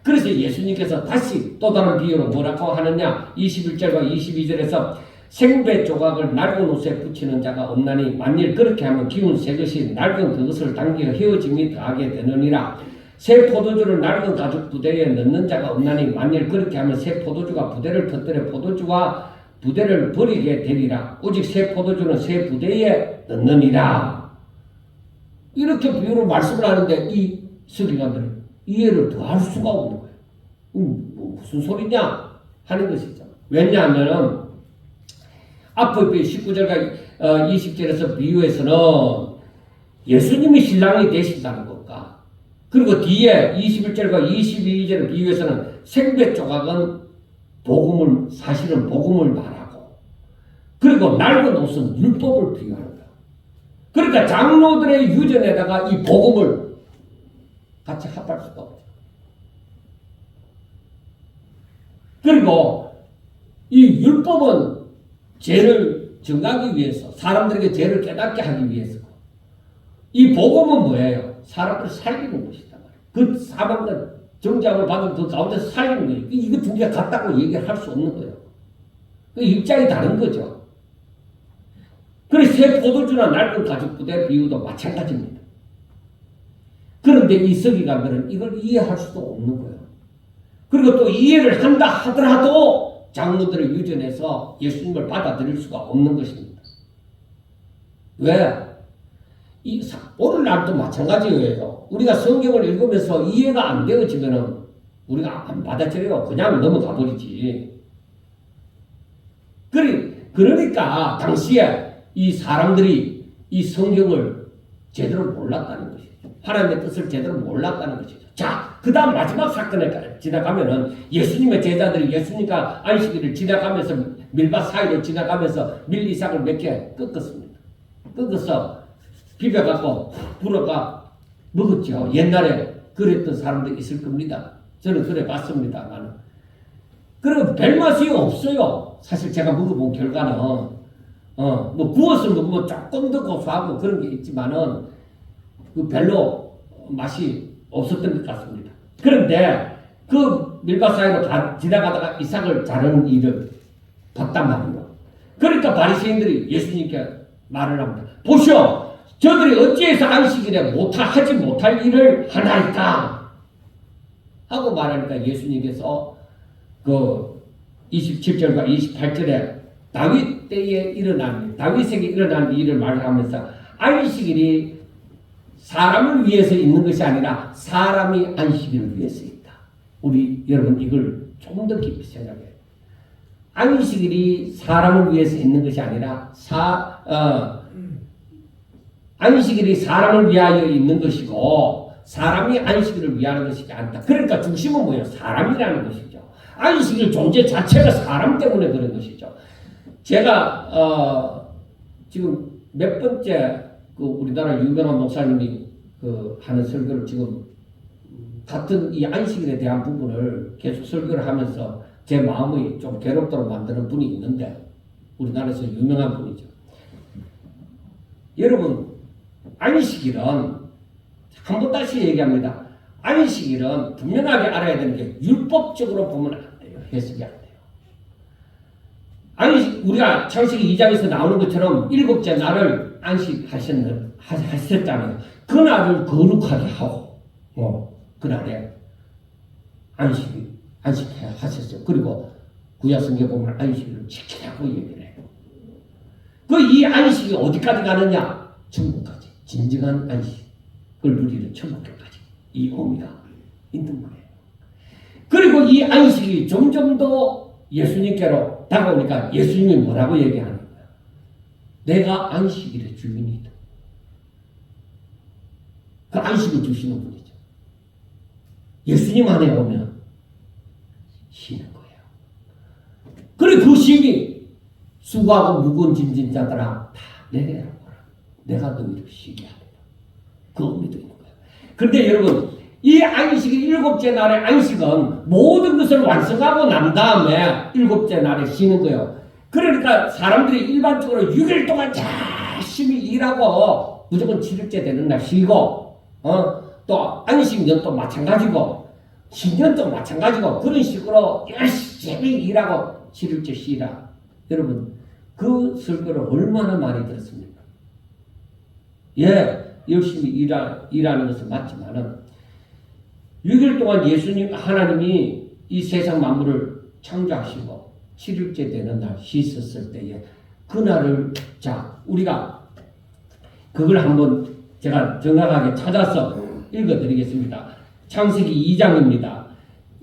S1: 그래서 예수님께서 다시 또 다른 비유로 뭐라고 하느냐? 21절과 22절에서 생배 조각을 낡은 옷에 붙이는 자가 없나니 만일 그렇게 하면 기운 새 것이 낡은 그것을 당겨 헤어짐이 더하게 되느니라. 새 포도주를 낡은 가죽 부대에 넣는 자가 없나니 만일 그렇게 하면 새 포도주가 부대를 터뜨려 포도주와 부대를 버리게 되리라. 오직 새 포도주는 새 부대에 넣느니라. 이렇게 비유로 말씀을 하는데 이 서기관들은 이해를 더 할 수가 없는 거예요. 무슨 소리냐 하는 것이죠. 왜냐하면 앞에 19절과 20절에서 비유에서는 예수님이 신랑이 되신다는 것과 그리고 뒤에 21절과 22절의 비유에서는 생배 조각은 사실은 복음을 말하고 그리고 낡은 옷은 율법을 비유한다. 그러니까 장로들의 유전에다가 이 복음을 같이 합할 수가 없죠. 그리고 이 율법은 죄를 정하기 위해서 사람들에게 죄를 깨닫게 하기 위해서고 이 복음은 뭐예요? 사람들을 살리는 것이다. 그 사망들 정죄함을 받은 그 가운데서 살리는 거예요. 이거 두 개가 같다고 얘기를 할 수 없는 거예요. 그 입장이 다른 거죠. 그래서 새 포도주나 낡은 가죽 부대 비유도 마찬가지입니다. 그런데 이 서기관들은 이걸 이해할 수도 없는 거예요. 그리고 또 이해를 한다 하더라도 장로들의 유전에서 예수님을 받아들일 수가 없는 것입니다. 왜? 오늘날도 마찬가지예요. 우리가 성경을 읽으면서 이해가 안 되어지면 우리가 안 받아들여요. 그냥 넘어가 버리지. 그러니까 당시에 이 사람들이 이 성경을 제대로 몰랐다는 것이죠. 하나님의 뜻을 제대로 몰랐다는 것이죠. 자, 그 다음 마지막 사건에 지나가면은 예수님의 제자들이 예수님과 안식일을 지나가면서 밀밭 사이를 지나가면서 밀리삭을 몇 개 꺾었습니다. 꺾어서 비벼갖고 불어가 먹었죠. 옛날에 그랬던 사람들이 있을 겁니다. 저는 그래 봤습니다. 나는. 그리고 별맛이 없어요. 사실 제가 먹어본 결과는 뭐 구워서 먹으면 조금 더 고소하고 그런 게 있지만은 그 별로 맛이 없었던 것 같습니다. 그런데 그 밀가 사이로 지나가다가 이삭을 자르는 일을 봤단 말이에요. 그러니까 바리새인들이 예수님께 말을 합니다. 보시오, 저들이 어찌해서 안식일에 하지 못할 일을 하나이까? 하고 말하니까 예수님께서 그 27절과 28절에 다윗에게 일어난 일을 말하면서 안식일이 사람을 위해서 있는 것이 아니라 사람이 안식일을 위해서 있다. 우리 여러분 이걸 조금 더 깊이 생각해요. 안식일이 사람을 위해서 있는 것이 아니라 안식일이 사람을 위하여 있는 것이고 사람이 안식일을 위하는 것이지 않다. 그러니까 중심은 뭐예요? 사람이라는 것이죠. 안식일 존재 자체가 사람 때문에 그런 것이죠. 제가 지금 몇 번째 그 우리나라 유명한 목사님이 그 하는 설교를 지금 같은 이 안식일에 대한 부분을 계속 설교를 하면서 제 마음이 좀 괴롭도록 만드는 분이 있는데 우리나라에서 유명한 분이죠. 여러분 안식일은 한 번 다시 얘기합니다. 안식일은 분명하게 알아야 되는 게 율법적으로 보면 안 돼요. 해석이 안 돼요. 우리가 창세기 2장에서 나오는 것처럼 일곱째 날을 안식하셨잖아요. 그날을 거룩하게 하고 그날에 안식하셨어요. 그리고 구약성경에 보면 안식일을 지키라고 얘기를 해요. 이 안식이 어디까지 가느냐? 천국까지. 진정한 안식을 누리는 천국까지. 이 의미가 있는 거예요. 그리고 이 안식이 점점 더 예수님께로 다가오니까 예수님이 뭐라고 얘기하는 거야? 내가 안식일의 주인이다. 그 안식을 주시는 분이죠. 예수님 안에 오면 쉬는 거예요. 그래 그 쉼이 수고하고 무거운 짐진 자들아 다 내게 오라. 내가 너희를 쉬게 하리라. 그 의미도 있는 거예요. 그런데 여러분 이 안식일 일곱째 날의 안식은 모든 것을 완성하고 난 다음에 일곱째 날에 쉬는 거예요. 그러니까 사람들이 일반적으로 6일 동안 열심히 일하고 무조건 7일째 되는 날 쉬고 또 안식년도 마찬가지고 신년도 마찬가지고 그런 식으로 열심히 일하고 7일째 쉬라. 여러분 그 설교를 얼마나 많이 들었습니까? 예, 열심히 일하는 것은 맞지만은 6일 동안 하나님이 이 세상 만물을 창조하시고 7일째 되는 날 씻었을 때에 그날을 우리가 그걸 한번 제가 정확하게 찾아서 읽어드리겠습니다. 창세기 2장입니다.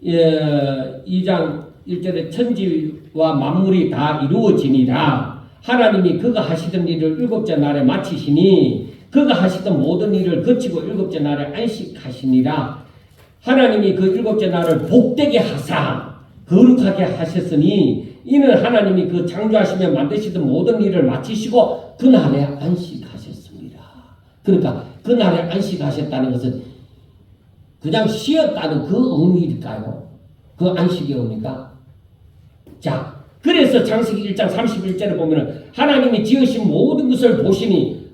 S1: 2장 1절에 천지와 만물이 다 이루어지니라 하나님이 그가 하시던 일을 일곱째 날에 마치시니 그가 하시던 모든 일을 거치고 일곱째 날에 안식하시니라. 하나님이 그 일곱째 날을 복되게 하사 거룩하게 하셨으니 이는 하나님이 그 창조하시며 만드시던 모든 일을 마치시고 그 날에 안식하셨습니다. 그러니까 그 날에 안식하셨다는 것은 그냥 쉬었다는 그 의미일까요? 그 안식의 의미가? 자, 그래서 창세기 1장 31절에 보면은 하나님이 지으신 모든 것을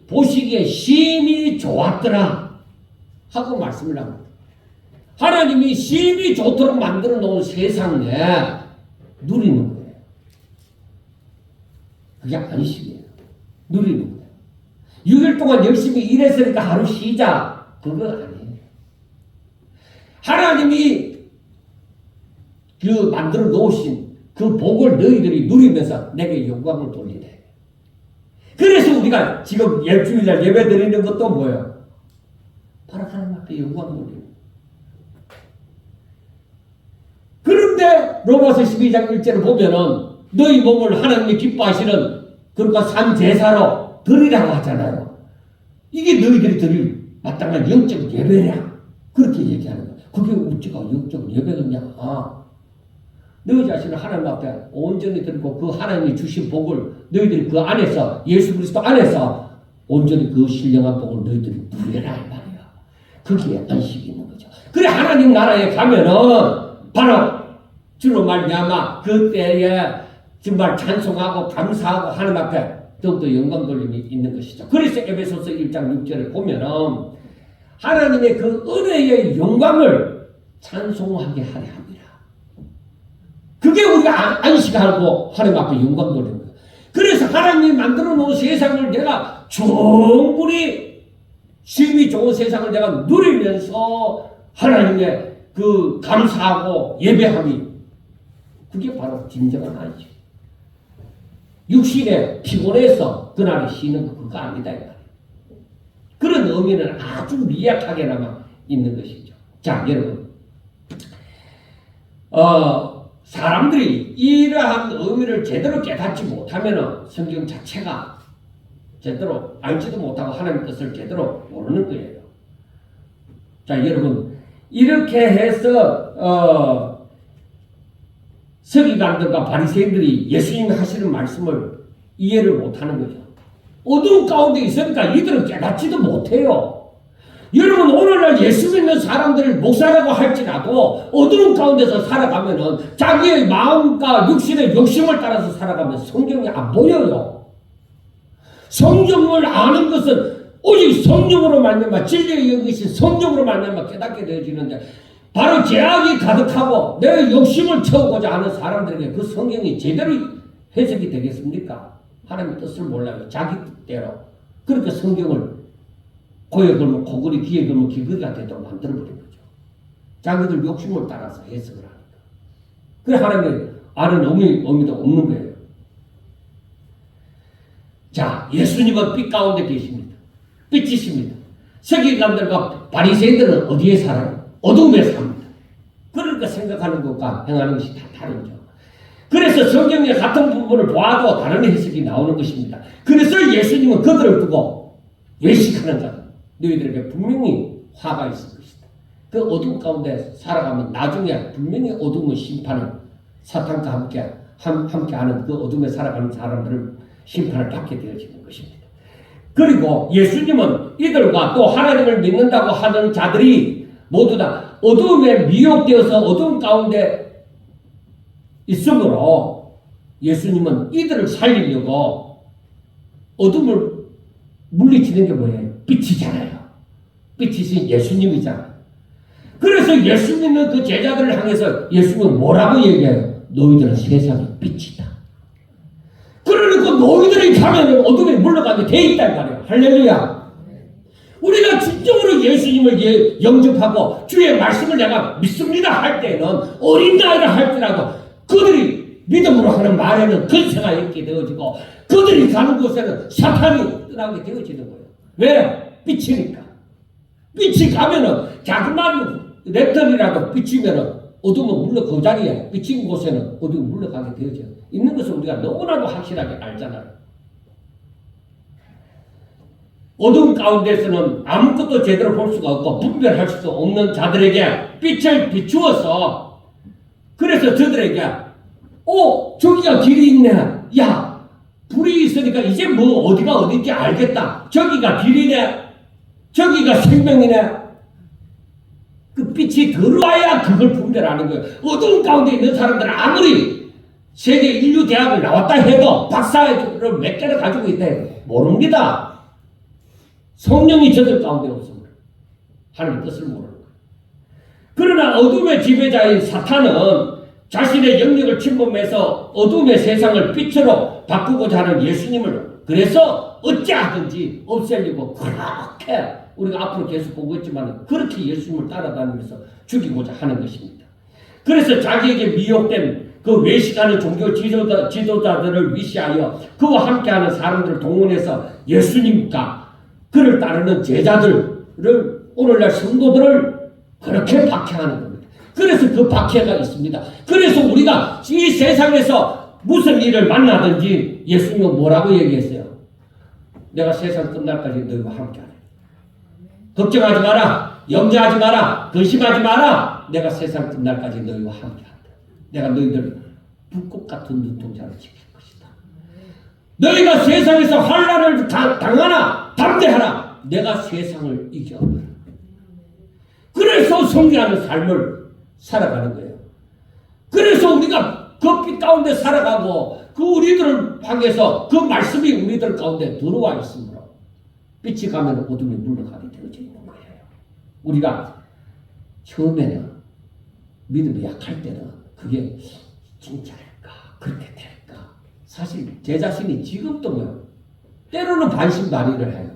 S1: 보시기에 심히 좋았더라 하고 말씀을 합니다. 하나님이 심히 좋도록 만들어 놓은 세상에 누리는 거예요. 그게 안식이에요. 누리는 거예요. 6일 동안 열심히 일했으니까 하루 쉬자. 그거 아니에요. 하나님이 그 만들어 놓으신 그 복을 너희들이 누리면서 내게 영광을 돌리래. 그래서 우리가 지금 일주일날 예배 드리는 것도 뭐예요? 바로 하나님 앞에 영광 돌리는. 그런데 로마서 12장 1절을 보면은 너희 몸을 하나님이 기뻐하시는 그러니까 산제사로 드리라고 하잖아요. 이게 너희들이 드릴 마땅한 영적 예배냐. 그렇게 얘기하는 거예요. 그게 우리가 영적 예배겠냐. 너희 자신을 하나님 앞에 온전히 드리고 그 하나님이 주신 복을 너희들이 그 안에서 예수 그리스도 안에서 온전히 그 신령한 복을 너희들이 누려라 이 말이야. 거기에 안식이 있는 거죠. 그래 하나님 나라에 가면은 바로 주로 말미암아 그때에 정말 찬송하고 감사하고 하나님 앞에 더욱더 영광 돌림이 있는 것이죠. 그래서 에베소서 1장 6절을 보면은 하나님의 그 은혜의 영광을 찬송하게 하려 합니다. 그게 우리가 안식하고 하나님 앞에 영광 돌리는 거예요. 그래서 하나님이 만들어 놓은 세상을 내가 충분히 심히 좋은 세상을 내가 누리면서 하나님의 그 감사하고 예배함이 그게 바로 진정한 안식. 육신에 피곤해서 그날에 쉬는 거 그거 아니다. 그런 의미는 아주 미약하게나마 있는 것이죠. 자, 여러분. 사람들이 이러한 의미를 제대로 깨닫지 못하면 성경 자체가 제대로 알지도 못하고 하나님의 뜻을 제대로 모르는 거예요. 자, 여러분. 이렇게 해서, 서기관들과 바리새인들이 예수님이 하시는 말씀을 이해를 못하는 거죠. 어두운 가운데 있으니까 이들은 깨닫지도 못해요. 여러분 오늘날 예수 믿는 사람들을 목사라고 할지라도 어두운 가운데서 살아가면은 자기의 마음과 육신의 욕심을 따라서 살아가면 성경이 안 보여요. 성경을 아는 것은 오직 성령으로 말미암아 진리의 영이신 성령으로 말미암아 깨닫게 되어지는데 바로 죄악이 가득하고 내 욕심을 채우고자 하는 사람들에게 그 성경이 제대로 해석이 되겠습니까? 하나님의 뜻을 몰라요. 자기 뜻대로. 그렇게 성경을 코에 걸면 코걸이, 귀에 걸면 귀걸이가 되도록 만들어버린 거죠. 자기들 욕심을 따라서 해석을 하니까. 그래 하나님의 아는 의미도 없는 거예요. 자, 예수님은 빛 가운데 계십니다. 빛이십니다. 서기관들과 바리새인들은 어디에 살아요? 어둠에 삽니다. 그러니까 생각하는 것과 행하는 것이 다 다르죠. 그래서 성경의 같은 부분을 보아도 다른 해석이 나오는 것입니다. 그래서 예수님은 그들을 두고 외식하는 자 너희들에게 분명히 화가 있을 것이다. 그 어둠 가운데 살아가면 나중에 분명히 어둠의 심판을 사탄과 함께하는 그 어둠에 살아가는 사람들을 심판을 받게 되어지는 것입니다. 그리고 예수님은 이들과 또 하나님을 믿는다고 하는 자들이 모두 다 어둠에 미혹되어서 어둠 가운데 있으므로 예수님은 이들을 살리려고 어둠을 물리치는 게 뭐예요? 빛이잖아요. 빛이신 예수님이잖아요. 그래서 예수 믿는 그 제자들을 향해서 예수님은 뭐라고 얘기해요? 너희들은 세상의 빛이다. 그러니까 너희들이 가면 어둠에 물러가게 돼 있단 말이에요. 할렐루야. 우리가 진정으로 예수님을 영접하고 주의 말씀을 내가 믿습니다 할 때는 어린 나이를 할지라도 그들이 믿음으로 하는 말에는 근세가 있게 되어지고 그들이 가는 곳에는 사탄이 떠나게 되어지는 거예요. 왜? 빛이니까. 빛이 가면은 자그마한 랩터리라도 비치면은 어둠은 물러 그 자리에 비친 곳에는 어둠이 물러가게 되어져 있는 것을 우리가 너무나도 확실하게 알잖아요. 어둠 가운데서는 아무것도 제대로 볼 수가 없고 분별할 수 없는 자들에게 빛을 비추어서 그래서 저들에게 저기가 길이 있네. 야 불이 있으니까 이제 뭐 어디가 어딘지 알겠다. 저기가 길이네. 저기가 생명이네. 그 빛이 들어와야 그걸 분별하는 거예요. 어두운 가운데 있는 사람들은 아무리 세계 인류 대학을 나왔다 해도 박사를 몇 개를 가지고 있다 해도 모릅니다. 성령이 저들 가운데 없습니다. 하나님의 뜻을 모르는 거예요. 그러나 어둠의 지배자인 사탄은 자신의 영역을 침범해서 어둠의 세상을 빛으로 바꾸고자 하는 예수님을 그래서 어찌하든지 없애려고 그렇게 우리가 앞으로 계속 보고 있지만 그렇게 예수님을 따라다니면서 죽이고자 하는 것입니다. 그래서 자기에게 미혹된 그 외식하는 종교 지도자들을 위시하여 그와 함께하는 사람들을 동원해서 예수님과 그를 따르는 제자들을 오늘날 성도들을 그렇게 박해하는 겁니다. 그래서 그 박해가 있습니다. 그래서 우리가 이 세상에서 무슨 일을 만나든지 예수님은 뭐라고 얘기했어요? 내가 세상 끝날까지 너희와 함께하네. 걱정하지 마라. 염려하지 마라. 근심하지 마라. 내가 세상 끝날까지 너희와 함께한다. 내가 너희들 불꽃 같은 눈동자를 지킬 것이다. 너희가 세상에서 환난을 당하나 담대하라. 내가 세상을 이겨버려. 그래서 승리하는 삶을 살아가는 거예요. 그래서 우리가 그 빛 가운데 살아가고 그 우리들을 향해서 그 말씀이 우리들 가운데 들어와 있으므로 빛이 가면 어둠이 물러가게 되어져 있는 거예요. 우리가 처음에는 믿음이 약할 때는 그게 진짜일까? 그렇게 될까? 사실 제 자신이 지금도 뭐 때로는 반신반의를 해요.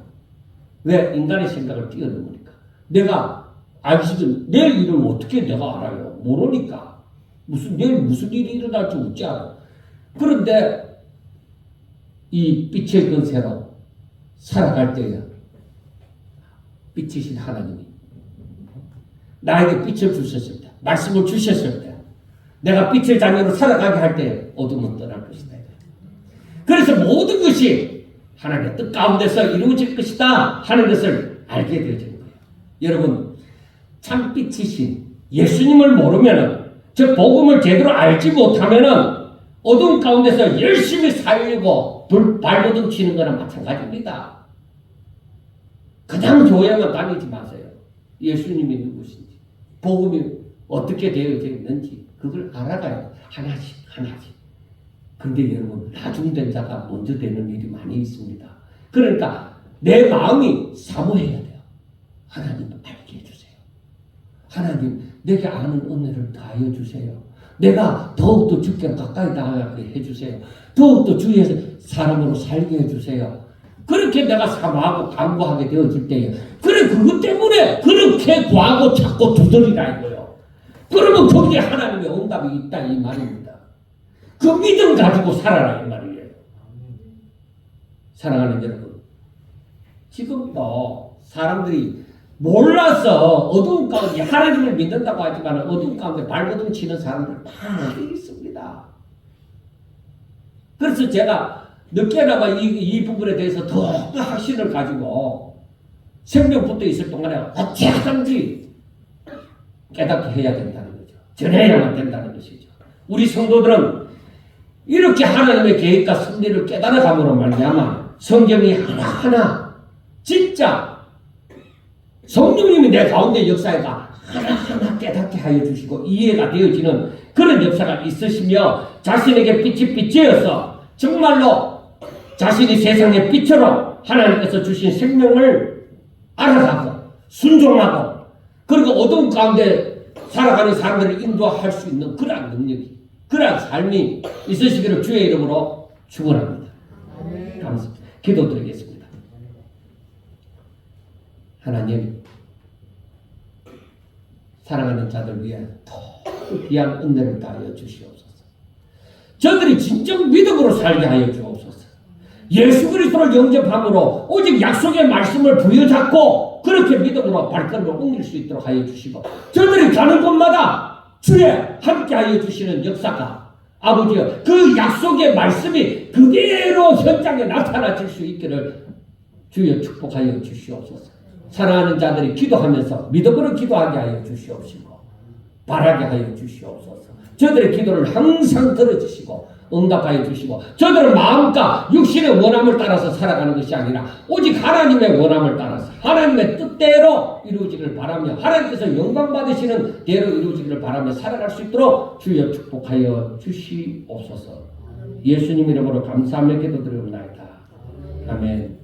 S1: 왜? 인간의 생각을 뛰어넘으니까. 내가 알기 싫은 내일 일을 어떻게 내가 알아요? 모르니까. 내일 무슨 일이 일어날지 어찌 알아요? 그런데 이 빛의 근세로 살아갈 때에 빛이신 하나님이 나에게 빛을 주셨을 때, 말씀을 주셨을 때, 내가 빛의 자녀로 살아가게 할 때 어둠은 떠날 것이다. 그래서 모든 것이 하나님의 뜻 가운데서 이루어질 것이다 하는 것을 알게 되어지는 거예요. 여러분, 참빛이신 예수님을 모르면은, 즉 복음을 제대로 알지 못하면은 어둠 가운데서 열심히 살려고 발버둥 치는 거나 마찬가지입니다. 그냥 교회만 다니지 마세요. 예수님이 누구신지, 복음이 어떻게 되어져 있는지 그걸 알아가요. 하나씩 하나씩. 근데 여러분, 나중된 자가 먼저 되는 일이 많이 있습니다. 그러니까 내 마음이 사모해야 돼요. 하나님을 알게 해주세요. 하나님, 내게 아는 은혜를 다하여 주세요. 내가 더욱더 주께 가까이 나가게 해주세요. 더욱더 주의 사람으로 살게 해주세요. 그렇게 내가 사모하고 간구하게 되어질 때에, 그래, 그것 때문에 그렇게 구하고 찾고 두드리라 이거예요. 그러면 거기에 하나님의 응답이 있다 이 말입니다. 그 믿음 가지고 살아라 이 말이에요. 사랑하는 여러분, 지금도 사람들이 몰라서 어두운 가운데 하나님을 믿는다고 하지만 어두운 가운데 발버둥 치는 사람들 많이 있습니다. 그래서 제가 늦게나마 이 부분에 대해서 더 확신을 가지고 생명 붙어 있을 동안에 어찌하든지 깨닫게 해야 된다는 거죠. 전해야만 된다는 것이죠. 우리 성도들은 이렇게 하나님의 계획과 섭리를 깨달아감으로 말미암아 성경이 하나하나 진짜 성령님이 내 가운데 역사가 하나하나 깨닫게 하여 주시고 이해가 되어지는 그런 역사가 있으시며, 자신에게 빛이 빛이어서 정말로 자신이 세상의 빛으로 하나님께서 주신 생명을 알아가고 순종하고, 그리고 어두운 가운데 살아가는 사람들을 인도할 수 있는 그러한 능력이, 그러한 삶이 있으시기를 주의 이름으로 축원합니다. 감사합니다. 기도드리겠습니다. 하나님, 사랑하는 자들 위해 더 귀한 은혜를 다하여 주시옵소서. 저들이 진정 믿음으로 살게 하여 주옵소서. 예수 그리스도를 영접함으로 오직 약속의 말씀을 부여잡고 그렇게 믿음으로 발걸음을 옮길 수 있도록 하여 주시고, 저들이 가는 곳마다 주의 함께하여 주시는 역사가, 아버지여, 그 약속의 말씀이 그대로 현장에 나타나질 수 있기를 주여 축복하여 주시옵소서. 사랑하는 자들이 기도하면서 믿음으로 기도하게 하여 주시옵시고 바라게 하여 주시옵소서. 저들의 기도를 항상 들어주시고 응답하여 주시고, 저들은 마음과 육신의 원함을 따라서 살아가는 것이 아니라 오직 하나님의 원함을 따라서 하나님의 뜻대로 이루어지기를 바라며, 하나님께서 영광 받으시는 대로 이루어지기를 바라며 살아갈 수 있도록 주여 축복하여 주시옵소서. 예수님 이름으로 감사하며 기도드리옵나이다. 아멘.